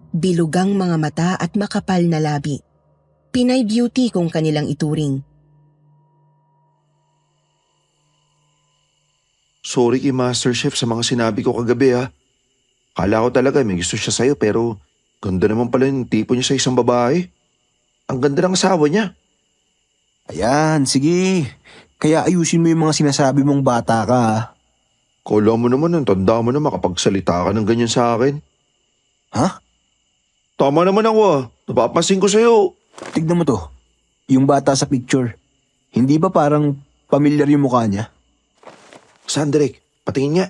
bilugang mga mata at makapal na labi. Pinay beauty kung kanilang ituring. Sorry kay Master Chef sa mga sinabi ko kagabi ha. Kala ko talaga may gusto siya sa'yo pero ganda naman pala yung tipo niya sa isang babae. Ang ganda ng asawa niya. Ayan, sige. Kaya ayusin mo yung mga sinasabi mong bata ka ha. Kala mo naman, ang tanda mo na makapagsalita ka ng ganyan sa akin. Ha? Tama naman ako ah. Napapansin ko sa'yo. Tignan mo to. Yung bata sa picture. Hindi ba parang pamilyar yung mukha niya? Saan, Derek? Patingin niya.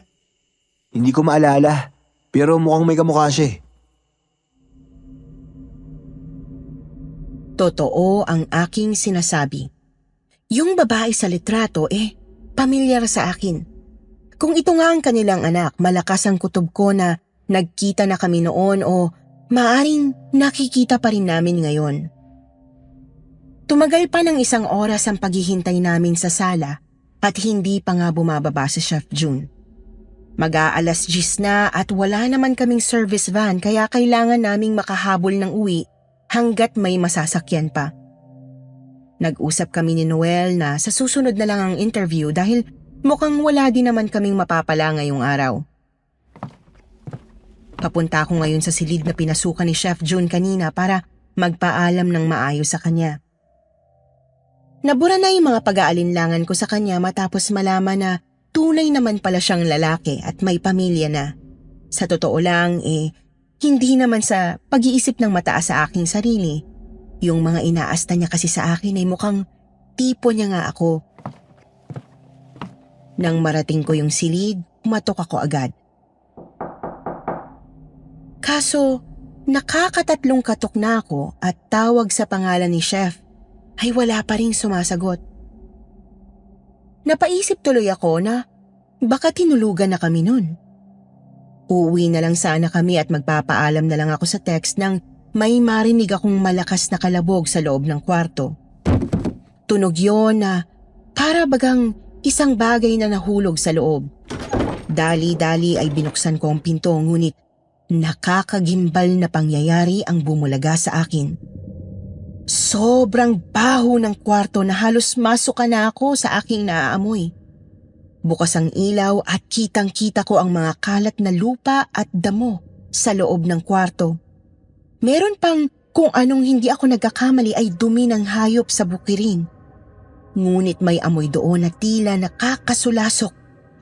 Hindi ko maalala. Pero mukhang may kamukha siya eh. Totoo ang aking sinasabi. Yung babae sa litrato pamilyar sa akin. Kung ito nga ang kanilang anak, malakas ang kutob ko na nagkita na kami noon o maaring nakikita pa rin namin ngayon. Tumagal pa ng 1 oras ang paghihintay namin sa sala at hindi pa nga bumababa si Chef June. Mag-aalas 10 na at wala naman kaming service van kaya kailangan naming makahabol ng uwi hanggat may masasakyan pa. Nag-usap kami ni Noel na sa susunod na lang ang interview dahil mukhang wala din naman kaming mapapala ngayong araw. Papunta ako ngayon sa silid na pinasukan ni Chef June kanina para magpaalam ng maayos sa kanya. Nabura na yung mga pag-aalinlangan ko sa kanya matapos malaman na tunay naman pala siyang lalaki at may pamilya na. Sa totoo lang hindi naman sa pag-iisip ng mataas sa aking sarili. Yung mga inaasta niya kasi sa akin ay mukhang tipo niya nga ako. Nang marating ko yung silid, pumatok ako agad. Kaso, nakakatatlong katok na ako at tawag sa pangalan ni Chef ay wala pa rin sumasagot. Napaisip tuloy ako na baka tinulugan na kami nun. Uuwi na lang sana kami at magpapaalam na lang ako sa text nang may marinig akong malakas na kalabog sa loob ng kwarto. Tunog yon na para bagang isang bagay na nahulog sa loob. Dali-dali ay binuksan ko ang pinto ngunit nakakagimbal na pangyayari ang bumulaga sa akin. Sobrang baho ng kwarto na halos masuka na ako sa aking naaamoy. Bukas ang ilaw at kitang-kita ko ang mga kalat na lupa at damo sa loob ng kwarto. Meron pang kung anong hindi ako nagkakamali ay dumi ng hayop sa bukirin. Ngunit may amoy doon na tila nakakasulasok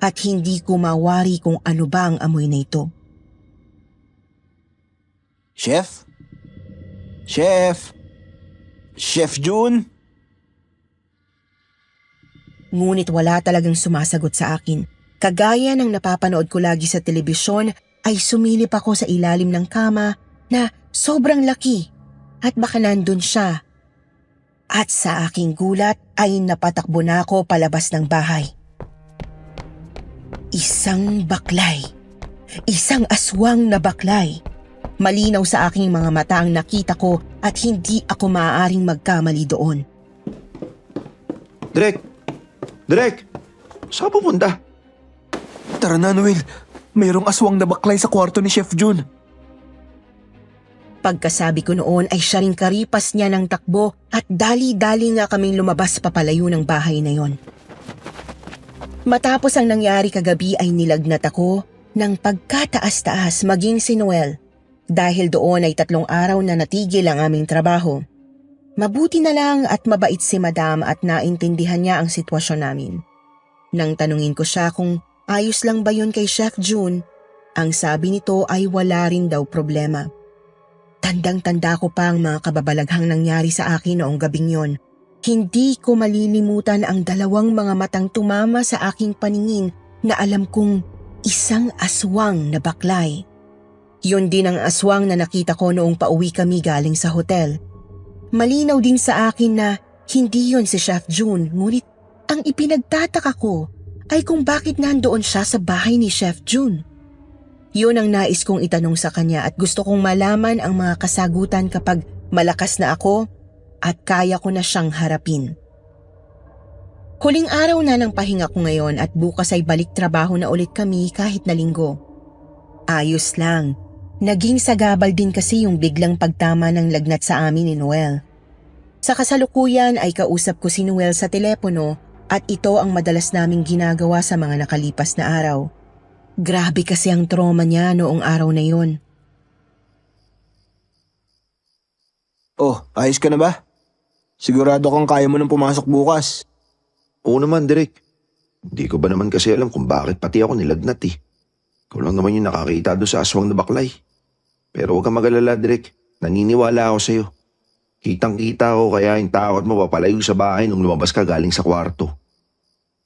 at hindi ko mawari kung ano ba ang amoy na ito. Chef? Chef? Chef June? Ngunit wala talagang sumasagot sa akin. Kagaya ng napapanood ko lagi sa telebisyon ay sumilip ako sa ilalim ng kama na sobrang laki at baka nandun siya. At sa aking gulat ay napatakbo na ako palabas ng bahay. Isang baklay. Isang aswang na baklay. Malinaw sa aking mga mata ang nakita ko at hindi ako maaaring magkamali doon. Derek! Derek! Saan pupunta? Tara na, Noel. Mayroong aswang na baklay sa kwarto ni Chef June. Pagkasabi ko noon ay siya ring karipas niya ng takbo at dali-dali nga kaming lumabas papalayo ng bahay na yon. Matapos ang nangyari kagabi ay nilagnat ako ng pagkataas-taas maging si Noel dahil doon ay 3 araw na natigil ang aming trabaho. Mabuti na lang at mabait si Madam at naintindihan niya ang sitwasyon namin. Nang tanungin ko siya kung ayos lang ba yun kay Chef June, ang sabi nito ay wala rin daw problema. Tandang-tanda ko pa ang mga kababalaghang nangyari sa akin noong gabing yon, Hindi ko malilimutan ang dalawang mga matang tumama sa aking paningin na alam kong isang aswang na baklay. Yun din ang aswang na nakita ko noong pauwi kami galing sa hotel. Malinaw din sa akin na hindi yon si Chef June, ngunit ang ipinagtataka ko ay kung bakit nandoon siya sa bahay ni Chef June. Yun ang nais kong itanong sa kanya at gusto kong malaman ang mga kasagutan kapag malakas na ako at kaya ko na siyang harapin. Huling araw na ng pahinga ko ngayon at bukas ay balik trabaho na ulit kami kahit na linggo. Ayos lang. Naging sagabal din kasi yung biglang pagtama ng lagnat sa amin ni Noel. Sa kasalukuyan ay kausap ko si Noel sa telepono at ito ang madalas naming ginagawa sa mga nakalipas na araw. Grabe kasi ang trauma niya noong araw na yun. Oh, ayos ka na ba? Sigurado kang kaya mo nang pumasok bukas. Oo naman, Direk. Hindi ko ba naman kasi alam kung bakit pati ako nilagnat eh. Ikaw lang naman yung nakakita doon sa aswang na baklay. Pero huwag kang mag-alala, Direk. Naniniwala ako sa'yo. Kitang-kita ko kaya yung takot mo papalayo sa bahay nung lumabas ka galing sa kwarto.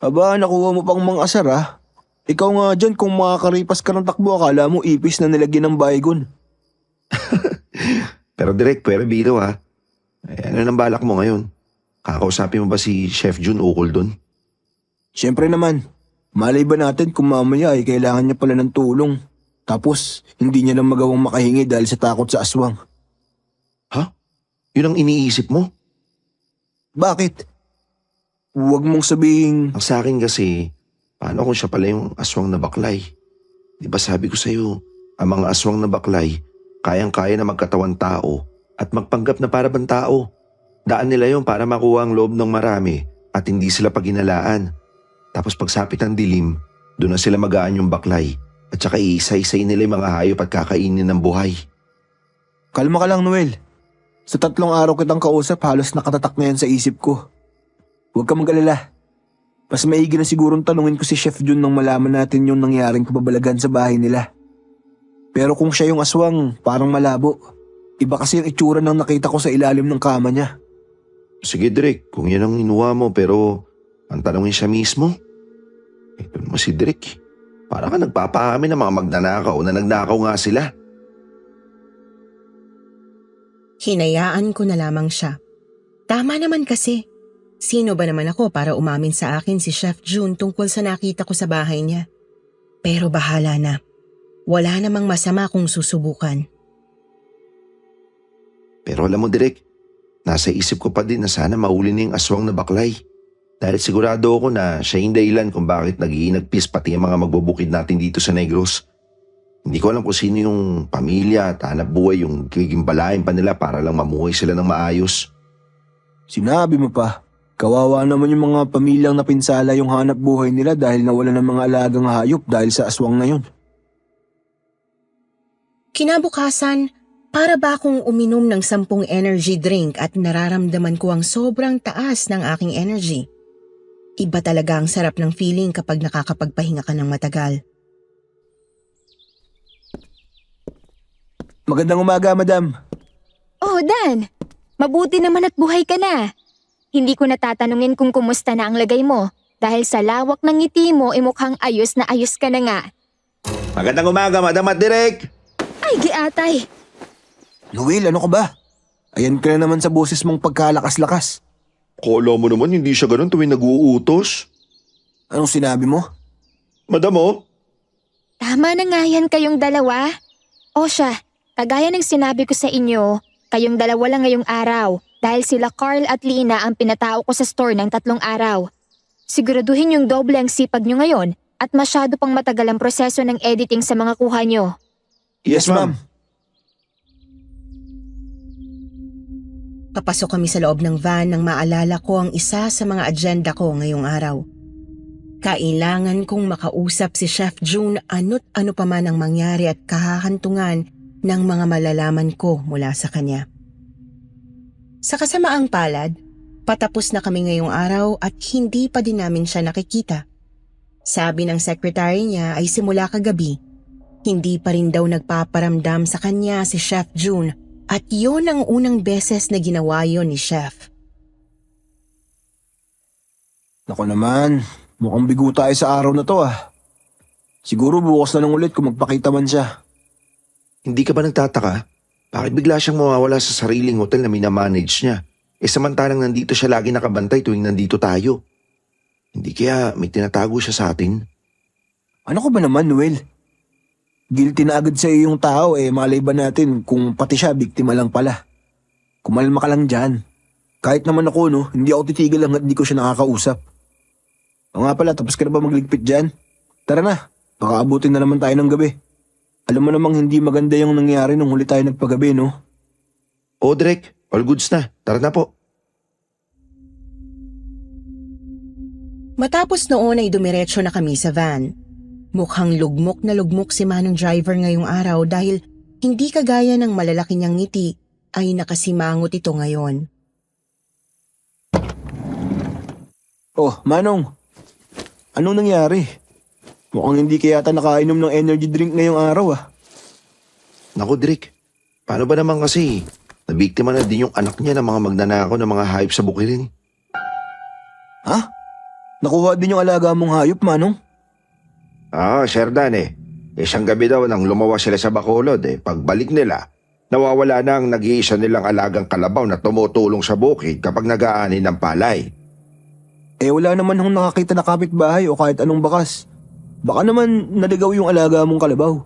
Aba, nakuha mo pang mga asar ah. Ikaw nga dyan, kung makakaripas ka ng takbo, akala mo ipis na nilagyan ng baygon. Pero Direk, pwede biro ha. Ano nang balak mo ngayon? Kakausapin mo ba si Chef June ukol doon? Siyempre naman, malay ba natin kung mamaya ay kailangan niya pala ng tulong. Tapos, hindi niya lang magawang makahingi dahil sa takot sa aswang. Ha? Yun ang iniisip mo? Bakit? Huwag mong sabihin, Ang sa akin kasi, paano kung siya pala yung aswang na baklay? Di ba sabi ko sa'yo, ang mga aswang na baklay, kayang-kaya na magkatawan tao at magpanggap na para bang tao. Daan nila yon para makuha ang loob ng marami at hindi sila paginalaan. Tapos pagsapit ng dilim, doon na sila magaan yung baklay at saka iisa-isay nila yung mga hayop at kakainin ng buhay. kalma ka lang Noel. Sa 3 araw kitang kausap, halos nakatatak na yan sa isip ko. Huwag ka mag-alala. Mas maigi na sigurong tanungin ko si Chef Jun nang malaman natin yung nangyaring kababalagan sa bahay nila. Pero kung siya yung aswang, parang malabo. Iba kasi yung itsura ng nakita ko sa ilalim ng kama niya. Sige Direk, kung yan ang inuha mo pero ang tanongin siya mismo. Ito naman si Direk. Para ka nagpapaamin ng mga magnanakaw na nagnakaw nga sila. Hinayaan ko na lamang siya. Tama naman kasi. Sino ba naman ako para umamin sa akin si Chef June tungkol sa nakita ko sa bahay niya? Pero bahala na. Wala namang masama kung susubukan. Pero alam mo Direk, nasa isip ko pa din na sana mauli na yung aswang na baklay. Dahil sigurado ako na siya yung dahilan kung bakit nag-iinagpis pati ang mga magbubukid natin dito sa Negros. Hindi ko alam kung sino yung pamilya at hanap buhay yung gigimbalain pa nila para lang mamuhay sila ng maayos. Sinabi mo pa, kawawa naman yung mga pamilyang napinsala yung hanap buhay nila dahil nawala ng mga alagang hayop dahil sa aswang na yun. Kinabukasan, para ba akong uminom ng 10 energy drink at nararamdaman ko ang sobrang taas ng aking energy. Iba talaga ang sarap ng feeling kapag nakakapagpahinga ka ng matagal. Magandang umaga, madam. Oh, Dan! Mabuti naman at buhay ka na. Hindi ko natatanungin kung kumusta na ang lagay mo dahil sa lawak ng ngiti mo mukhang ayos na ayos ka na nga. Magandang umaga Madam at Direk! Ay, giatay! Noel, ano ka ba? Ayan ka na naman sa boses mong pagkalakas-lakas. Kala mo naman hindi siya ganun tuwing nag-uutos. Anong sinabi mo? Madam oh, Tama na nga yan kayong dalawa. O siya, kagaya ng sinabi ko sa inyo, kayong dalawa lang ngayong araw dahil sila Carl at Lina ang pinatao ko sa store ng 3 araw. Siguraduhin yung doble ang sipag nyo ngayon at masyado pang matagal ang proseso ng editing sa mga kuha nyo. Yes, ma'am. Papasok kami sa loob ng van nang maalala ko ang isa sa mga agenda ko ngayong araw. Kailangan kong makausap si Chef June ano't ano pa man ang mangyari at kahahantungan ng mga malalaman ko mula sa kanya. Sa kasamaang palad, patapos na kami ngayong araw at hindi pa din namin siya nakikita. Sabi ng secretary niya ay simula kagabi, hindi pa rin daw nagpaparamdam sa kanya si Chef June at yon ang unang beses na ginawa yon ni Chef. Naku naman, mukhang bigo tayo sa araw na to ah. Siguro bukas na lang ulit kung magpakita man siya. Hindi ka ba nagtataka? Bakit bigla siyang mawawala sa sariling hotel na minamanage niya? Samantalang nandito siya lagi nakabantay tuwing nandito tayo. Hindi kaya may tinatago siya sa atin? Ano ko ba naman, Noel? Guilty na agad sa iyo yung tao malay ba natin kung pati siya biktima lang pala. Kumalma ka lang dyan. Kahit naman ako hindi ako titigil hanggat di ko siya nakakausap. O nga pala, tapos ka na ba magligpit dyan? Tara na, baka abutin na naman tayo ng gabi. Alam mo namang hindi maganda yung nangyari nung huli tayo nagpagabi, no? O Drek, all goods na. Tara na po. Matapos noon ay dumiretso na kami sa van. Mukhang lugmok na lugmok si Manong driver ngayong araw dahil hindi kagaya ng malalaki niyang ngiti ay nakasimangot ito ngayon. Oh, Manong. Anong nangyari? Mukhang hindi ka yata nakainom ng energy drink ngayong araw ah. Naku Drek, paano ba naman kasi? Nabiktima na din yung anak niya ng mga magnanakaw ng mga hayop sa bukirin. Ha? Nakuha din yung alaga mong hayop, Manong? Sir Dan Isang gabi daw nang lumawas sila sa Bacolod pagbalik nila, nawawala na ang nag-iisa nilang alagang kalabaw na tumutulong sa bukid kapag nag-aani ng palay. Wala naman hong nakakita na kapitbahay o kahit anong bakas. Baka naman naligaw yung alaga mong kalabaw.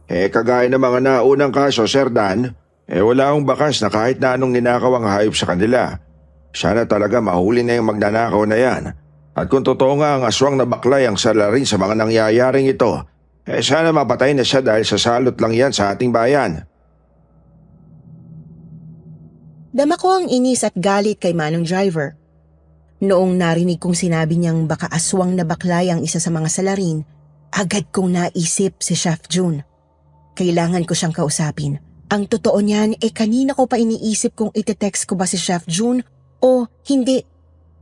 Kagaya ng mga naunang kaso, Sir Dan, wala akong bakas na kahit na anong ninakaw ang hayop sa kanila. Sana talaga mahuli na yung magnanakaw na yan. At kung totoo nga ang aswang na baklay ang salarin sa mga nangyayaring ito, sana mapatay na siya dahil sa salot lang yan sa ating bayan. Dama ko ang inis at galit kay Manong driver. Noong narinig kong sinabi niyang baka aswang na baklay ang isa sa mga salarin, agad kong naisip si Chef June. Kailangan ko siyang kausapin. Ang totoo niyan kanina ko pa iniisip kung ite-text ko ba si Chef June o hindi.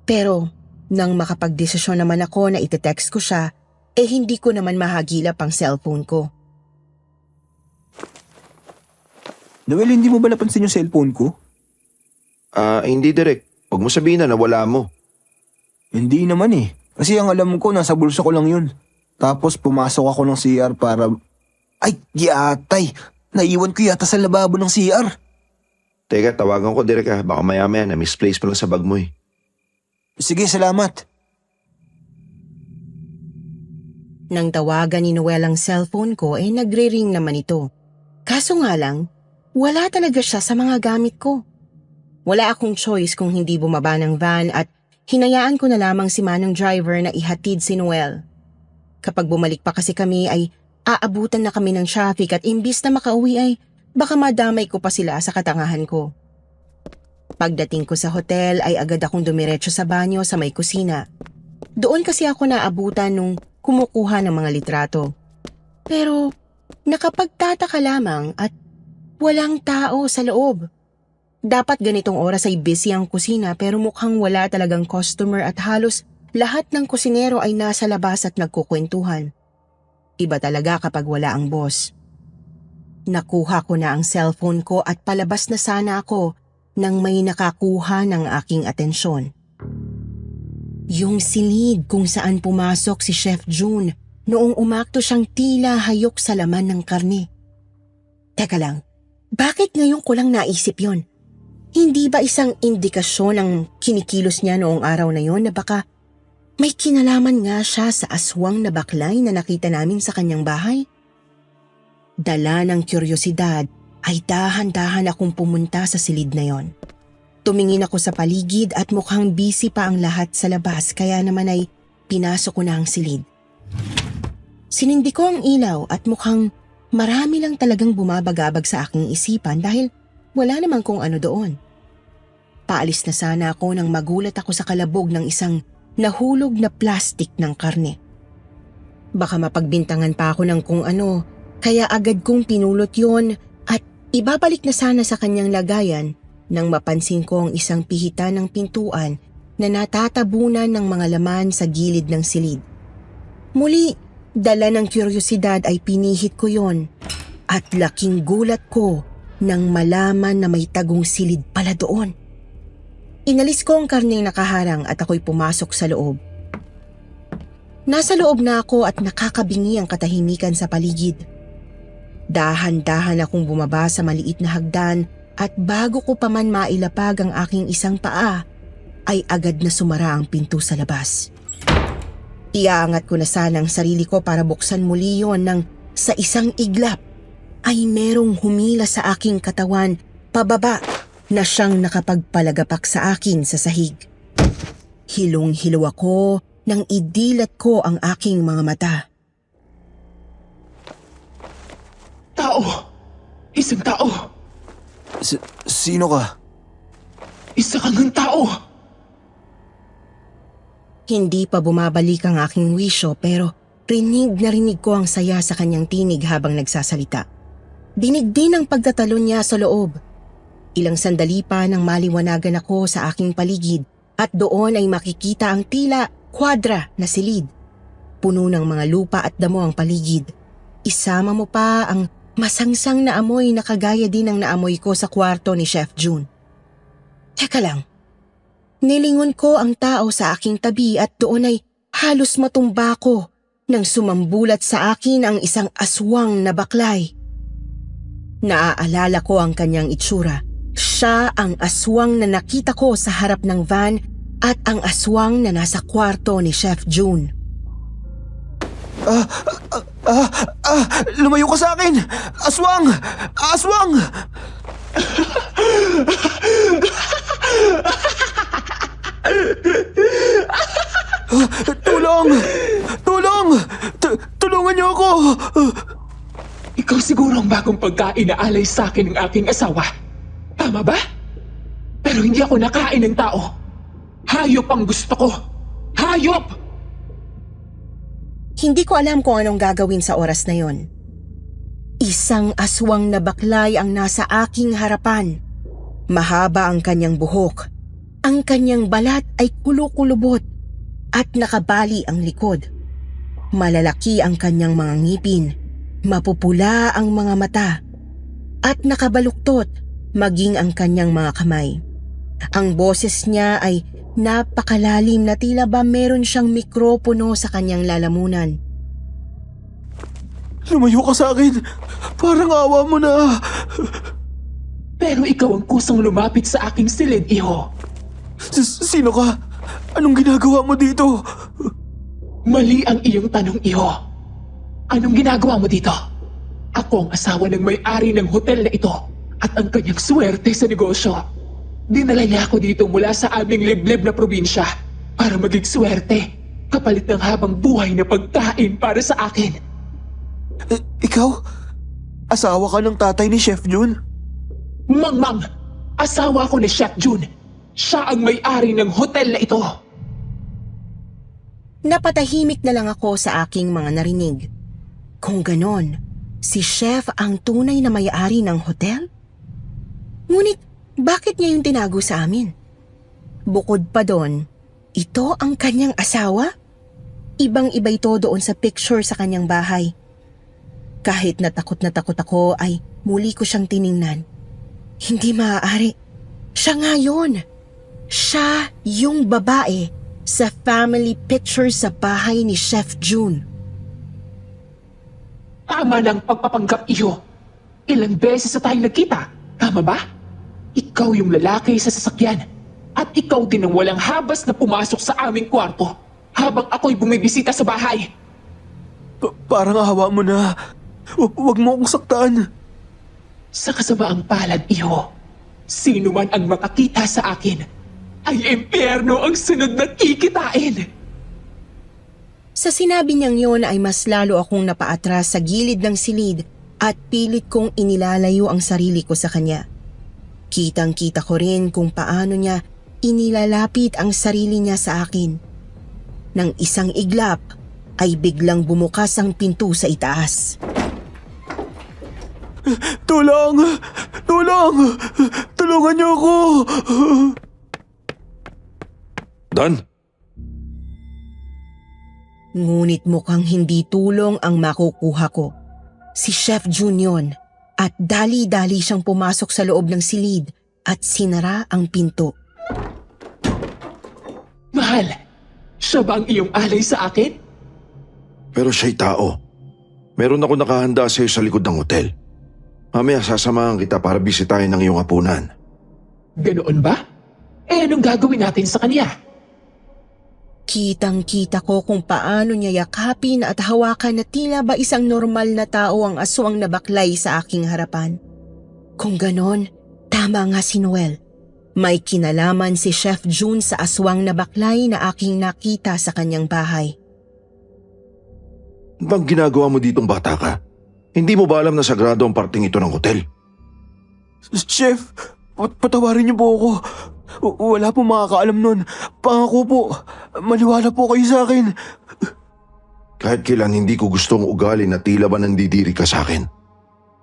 Pero nang makapagdesisyon naman ako na ite-text ko siya, hindi ko naman mahagilap ang cellphone ko. Noel, hindi mo ba napansin yung cellphone ko? Hindi direct. Huwag mo sabihin na nawala mo. Hindi naman Kasi ang alam ko, nasa bulsa ko lang yun. Tapos pumasok ako ng CR para... Ay, yatay! Naiwan ko yata sa lababo ng CR. Teka, tawagan ko direct baka maya-maya na misplace mo lang sa bag mo Sige, salamat. Nang tawagan ni Noel ang cellphone ko nagre-ring naman ito. Kaso nga lang, wala talaga siya sa mga gamit ko. Wala akong choice kung hindi bumaba ng van at hinayaan ko na lamang si Manong driver na ihatid si Noel. Kapag bumalik pa kasi kami ay aabutan na kami ng traffic at imbis na makauwi ay baka madamay ko pa sila sa katangahan ko. Pagdating ko sa hotel ay agad akong dumiretso sa banyo sa may kusina. Doon kasi ako naabutan nung kumukuha ng mga litrato. Pero nakapagtataka lamang at walang tao sa loob. Dapat ganitong oras ay busy ang kusina pero mukhang wala talagang customer at halos lahat ng kusinero ay nasa labas at nagkukwentuhan. Iba talaga kapag wala ang boss. Nakuha ko na ang cellphone ko at palabas na sana ako nang may nakakuha ng aking atensyon. Yung silid kung saan pumasok si Chef June noong umakto siyang tila hayok sa laman ng karne. Teka lang, bakit ngayon ko lang naisip yon? Hindi ba isang indikasyon ang kinikilos niya noong araw na yon na baka may kinalaman nga siya sa aswang na baklay na nakita namin sa kanyang bahay? Dala ng kuryosidad ay dahan-dahan akong pumunta sa silid na yon. Tumingin ako sa paligid at mukhang busy pa ang lahat sa labas kaya naman ay pinasok ko na ang silid. Sinindi ko ang ilaw at mukhang marami lang talagang bumabagabag sa aking isipan dahil wala namang kung ano doon. Paalis na sana ako nang magulat ako sa kalabog ng isang nahulog na plastik ng karne. Baka mapagbintangan pa ako ng kung ano, kaya agad kong pinulot yon at ibabalik na sana sa kanyang lagayan nang mapansin ko ang isang pihitan ng pintuan na natatabunan ng mga laman sa gilid ng silid. Muli, dala ng kuryosidad ay pinihit ko yon at laking gulat ko nang malaman na may tagong silid pala doon. Inalis ko ang karneng nakaharang at ako'y pumasok sa loob. Nasa loob na ako at nakakabingi ang katahimikan sa paligid. Dahan-dahan akong bumaba sa maliit na hagdan at bago ko pa man mailapag ang aking isang paa, ay agad na sumara ang pinto sa labas. Iaangat ko na sana ang sarili ko para buksan muli yon nang sa isang iglap ay merong humila sa aking katawan pababa na siyang nakapagpalagapak sa akin sa sahig. Hilong-hilo ako nang idilat ko ang aking mga mata. Tao! Isang tao! Sino ka? Isa kang tao! Hindi pa bumabalik ang aking wisyo pero rinig na rinig ko ang saya sa kanyang tinig habang nagsasalita. Dinig din ang pagtatalon niya sa loob. Ilang sandali pa nang maliwanagan ako sa aking paligid at doon ay makikita ang tila kwadra na silid. Puno ng mga lupa at damo ang paligid. Isama mo pa ang masangsang na amoy na kagaya din ng naamoy ko sa kwarto ni Chef June. Teka lang. Nilingon ko ang tao sa aking tabi at doon ay halos matumba ko nang sumambulat sa akin ang isang aswang na baklay. Naaalala ko ang kanyang itsura. Siya ang aswang na nakita ko sa harap ng van at ang aswang na nasa kwarto ni Chef June. Lumayo ka sa akin! Aswang! Aswang! Tulong! Tulong! Tulungan niyo ako! Ikaw siguro ang bagong pagkain na alay sa akin ng aking asawa. Tama ba? Pero hindi ako nakain ng tao. Hayop ang gusto ko. Hayop! Hindi ko alam kung anong gagawin sa oras na yon. Isang aswang na baklay ang nasa aking harapan. Mahaba ang kanyang buhok. Ang kanyang balat ay kulukulubot at nakabali ang likod. Malalaki ang kanyang mga ngipin, mapupula ang mga mata, at nakabaluktot maging ang kanyang mga kamay. Ang boses niya ay napakalalim na tila ba meron siyang mikropono sa kanyang lalamunan. Lumayo ka sa akin! Parang awa mo na! Pero ikaw ang kusang lumapit sa aking silid, iho. Sino ka? Anong ginagawa mo dito? Mali ang iyong tanong, iho. Anong ginagawa mo dito? Ako ang asawa ng may-ari ng hotel na ito at ang kanyang swerte sa negosyo. Dinala niya ako dito mula sa aming liblib na probinsya para maging swerte kapalit ng habang buhay na pagkain para sa akin. Ikaw? Asawa ka ng tatay ni Chef June? Mangmang! Asawa ko ni Chef June. Siya ang may-ari ng hotel na ito. Napatahimik na lang ako sa aking mga narinig. Kung ganon, si Chef ang tunay na may-ari ng hotel? Ngunit bakit niya yung tinago sa amin? Bukod pa doon, ito ang kanyang asawa? Ibang-iba ito doon sa picture sa kanyang bahay. Kahit na takot ako ay muli ko siyang tiningnan. Hindi maaari. Siya nga yun. Siya yung babae sa family picture sa bahay ni Chef June. Tama ng pagpapanggap, iyo. Ilang beses na tayong nagkita. Tama ba? Ikaw yung lalaki sa sasakyan. At ikaw din ang walang habas na pumasok sa aming kwarto habang ako'y bumibisita sa bahay. Parang awa mo na. Huwag mo akong saktan. Sa kasamaang palad, iho, sino man ang makakita sa akin ay impyerno ang sunod na kikitain. Sa sinabi niyang yon ay mas lalo akong napaatras sa gilid ng silid at pilit kong inilalayo ang sarili ko sa kanya. Kitang-kita ko rin kung paano niya inilalapit ang sarili niya sa akin. Nang isang iglap ay biglang bumukas ang pinto sa itaas. Tulong! Tulong! Tulungan niyo ako! Dan! Ngunit mukhang hindi tulong ang makukuha ko. Si Chef June yun at dali-dali siyang pumasok sa loob ng silid at sinara ang pinto. mahal. Siya ba ang iyong alay sa akin? Pero siya'y tao. Meron ako nakahanda sa iyo sa likod ng hotel. Mamaya sasamahan kita para bisitahin ng iyong hapunan. Ganoon ba? Eh anong gagawin natin sa kanya? Kitang-kita ko kung paano niya yakapin at hawakan na tila ba isang normal na tao ang aswang na baklay sa aking harapan. Kung ganon, tama nga si Noel. May kinalaman si Chef June sa aswang na baklay na aking nakita sa kanyang bahay. Ano bang ginagawa mo ditong bata ka? Hindi mo ba alam na sagrado ang parting ito ng hotel? Chef, patawarin niyo po ako. Wala po makakaalam nun. Pangako po, maniwala po kayo sa akin. Kahit kailan hindi ko gustong ugali na tila ba nandidiri ka sa akin.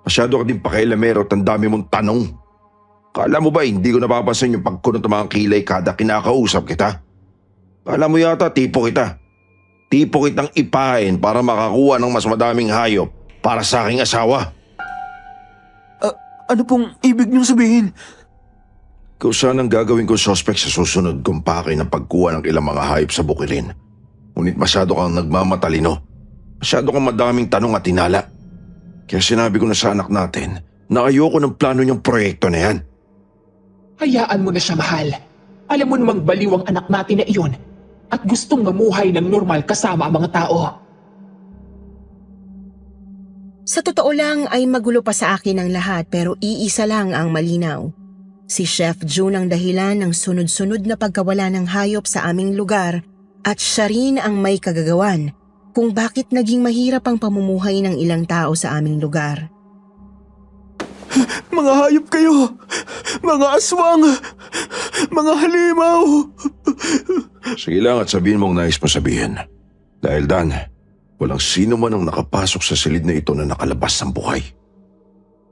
Masyado ka din pakailamero at ang dami mong tanong. Kala mo ba hindi ko napapansin yung pagkunot ng mga kilay kada kinakausap kita? Kala mo yata tipo kita. Tipo kitang ipain para makakuha ng mas madaming hayop para sa aking asawa. Ano pong ibig niyong sabihin? Ikaw sana ang gagawin kong suspect sa susunod kung pakay ng pagkuha ng ilang mga hayop sa bukirin. Ngunit masyado kang nagmamatalino. Masyado kang madaming tanong at tinala. Kaya sinabi ko na sa anak natin na ayoko ng plano niyang proyekto na yan. Hayaan mo na siya, mahal. Alam mo namang baliw ang anak natin na iyon at gustong mamuhay ng normal kasama ang mga tao. Sa totoo lang ay magulo pa sa akin ang lahat pero iisa lang ang malinaw. Si Chef June ang dahilan ng sunod-sunod na pagkawala ng hayop sa aming lugar at siya rin ang may kagagawan kung bakit naging mahirap ang pamumuhay ng ilang tao sa aming lugar. Mga hayop kayo! Mga aswang! Mga halimaw! Sige lang at sabihin mong nais mo sabihin. Dahil Dan, walang sino man ang nakapasok sa silid na ito na nakalabas ng buhay.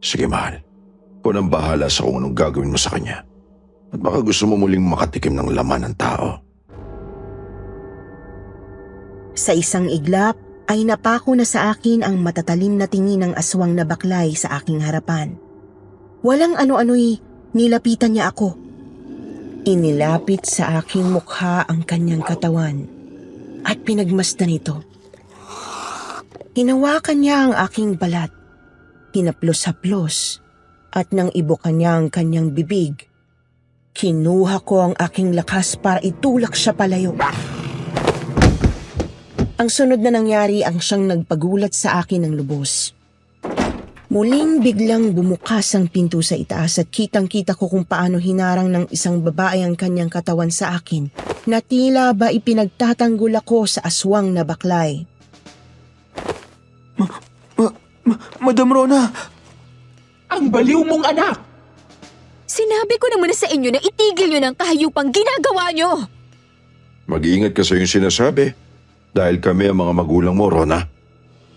Sige mahal, ikaw nang bahala sa kung anong gagawin mo sa kanya. At baka gusto mo muling makatikim ng laman ng tao. Sa isang iglap ay napako na sa akin ang matatalim na tingin ng aswang na baklay sa aking harapan. Walang ano-ano'y nilapitan niya ako. Inilapit sa aking mukha ang kanyang katawan at pinagmasdan ito. Hinawakan niya ang aking balat, hinaplos-haplos at nang ibukan niya ang kanyang bibig, kinuha ko ang aking lakas para itulak siya palayo. Ang sunod na nangyari ang siyang nagpagulat sa akin ng lubos. Muling biglang bumukas ang pinto sa itaas at kitang-kita ko kung paano hinarang ng isang babae ang kanyang katawan sa akin na tila ba ipinagtatanggol ako sa aswang na baklay. Madam Rona! Ang baliw mong anak! Sinabi ko naman na sa inyo na itigil nyo ng kahayupang ginagawa nyo! Mag-iingat ka sa iyong sinasabi dahil kami ang mga magulang mo, Rona.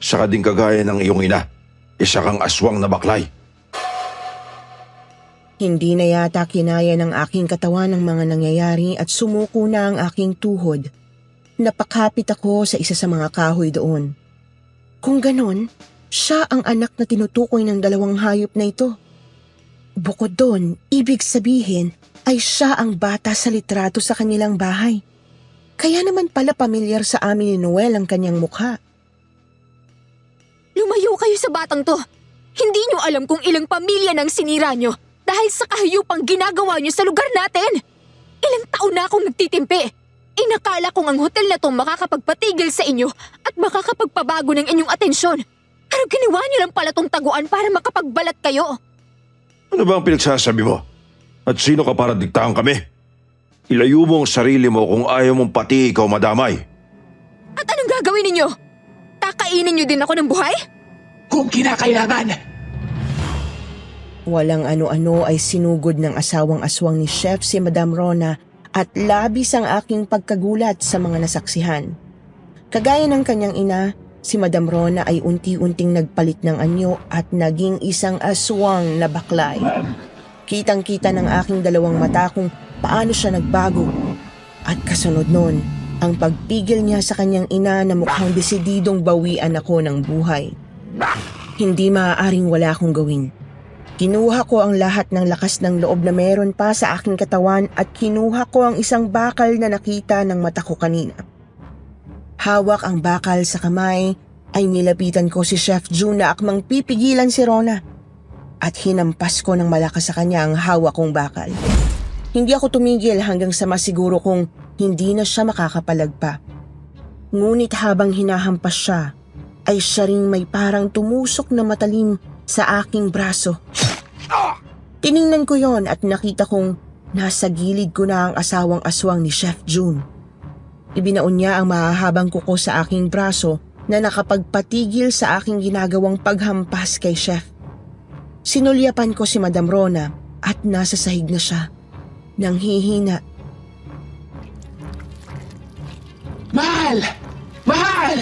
Saka din kagaya ng iyong ina. Isa kang aswang na baklay. Hindi na yata kinaya ng aking katawan ng mga nangyayari at sumuko na ang aking tuhod. Napakapit ako sa isa sa mga kahoy doon. Kung ganon, siya ang anak na tinutukoy ng dalawang hayop na ito. Bukod doon, ibig sabihin ay siya ang bata sa litrato sa kanilang bahay. Kaya naman pala pamilyar sa amin ni Noel ang kanyang mukha. Lumayo kayo sa batang to! Hindi nyo alam kung ilang pamilya nang sinira nyo dahil sa kahayupang ginagawa nyo sa lugar natin! Ilang taon na akong nagtitimpi! Inakala kong ang hotel na to makakapagpatigil sa inyo at makakapagpabago ng inyong atensyon. Pero ginawa nyo lang pala tong taguan para makapagbalat kayo. Ano ba ang pinagsasabi mo? At sino ka para diktahan kami? Ilayo mo ang sarili mo kung ayaw mong pati ikaw madamay. At anong gagawin ninyo? Kakainin nyo din ako ng buhay? Kung kinakailangan! Walang ano-ano ay sinugod ng asawang aswang ni Chef si Madam Rona at labis ang aking pagkagulat sa mga nasaksihan. Kagaya ng kanyang ina, si Madam Rona ay unti-unting nagpalit ng anyo at naging isang aswang na baklay. Kitang-kita ng aking dalawang mata kung paano siya nagbago. At kasunod nun, ang pagpigil niya sa kanyang ina na mukhang desididong bawian ako ng buhay. Hindi maaaring wala akong gawin. Kinuha ko ang lahat ng lakas ng loob na meron pa sa aking katawan at kinuha ko ang isang bakal na nakita ng mata ko kanina. Hawak ang bakal sa kamay ay nilapitan ko si Chef June na akmang pipigilan si Rona at hinampas ko ng malakas sa kanya ang hawak kong bakal. Hindi ako tumigil hanggang sa masiguro kong hindi na siya makakapalag pa. Ngunit habang hinahampas siya, ay siya ring may parang tumusok na matalim sa aking braso. Tiningnan ko yon at nakita kong nasa gilid ko na ang asawang aswang ni Chef June. Ibinaon niya ang mahahabang kuko sa aking braso na nakapagpatigil sa aking ginagawang paghampas kay Chef. Sinulyapan ko si Madam Rona at nasa sahig na siya. Nang hihina. Mahal! Mahal!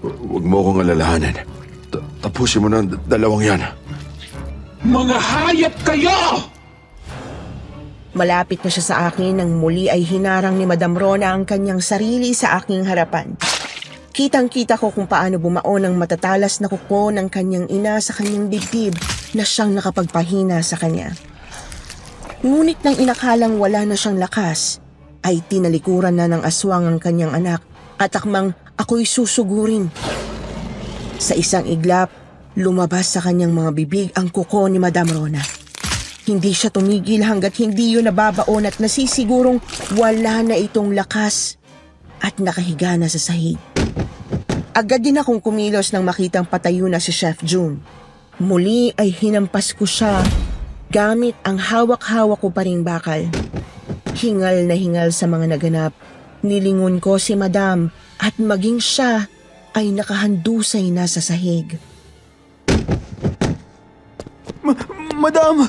Huwag mo akong alalahanin. Tapusin mo na ang dalawang yan. Mga hayop kayo! Malapit na siya sa akin nang muli ay hinarang ni Madam Rona ang kanyang sarili sa aking harapan. Kitang-kita ko kung paano bumaon ang matatalas na kuko ng kanyang ina sa kanyang dibdib na siyang nakapagpahina sa kanya. Ngunit nang inakalang wala na siyang lakas, ay tinalikuran na ng aswang ang kanyang anak at akmang ako'y susugurin. Sa isang iglap, lumabas sa kanyang mga bibig ang kuko ni Madam Rona. Hindi siya tumigil hanggat hindi yun nababaon at nasisigurong wala na itong lakas at nakahiga na sa sahig. Agad din akong kumilos nang makitang patayo na si Chef June. Muli ay hinampas ko siya gamit ang hawak-hawak ko pa ring bakal. Hingal na hingal sa mga naganap, nilingon ko si Madam at maging siya ay nakahandusay na sa sahig. Madam!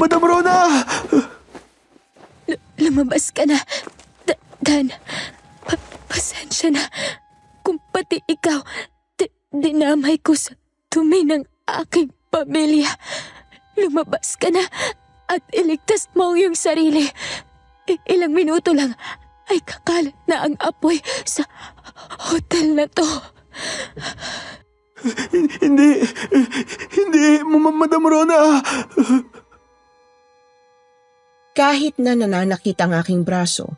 Madam Rona! Lumabas ka na. Dan, pasensya na. Kung pati ikaw, dinamay ko sa dumi ng aking pamilya. Lumabas ka na at iligtas mo ang iyong sarili. Ilang minuto lang ay kakalat na ang apoy sa hotel na to. Hindi, Madam Rona! Kahit na nananakit ang aking braso,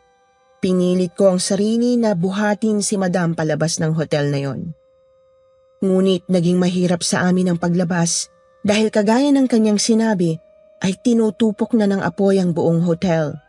pinilit ko ang sarili na buhatin si Madam palabas ng hotel na yon. Ngunit naging mahirap sa amin ang paglabas dahil kagaya ng kanyang sinabi ay tinutupok na ng apoy ang buong hotel.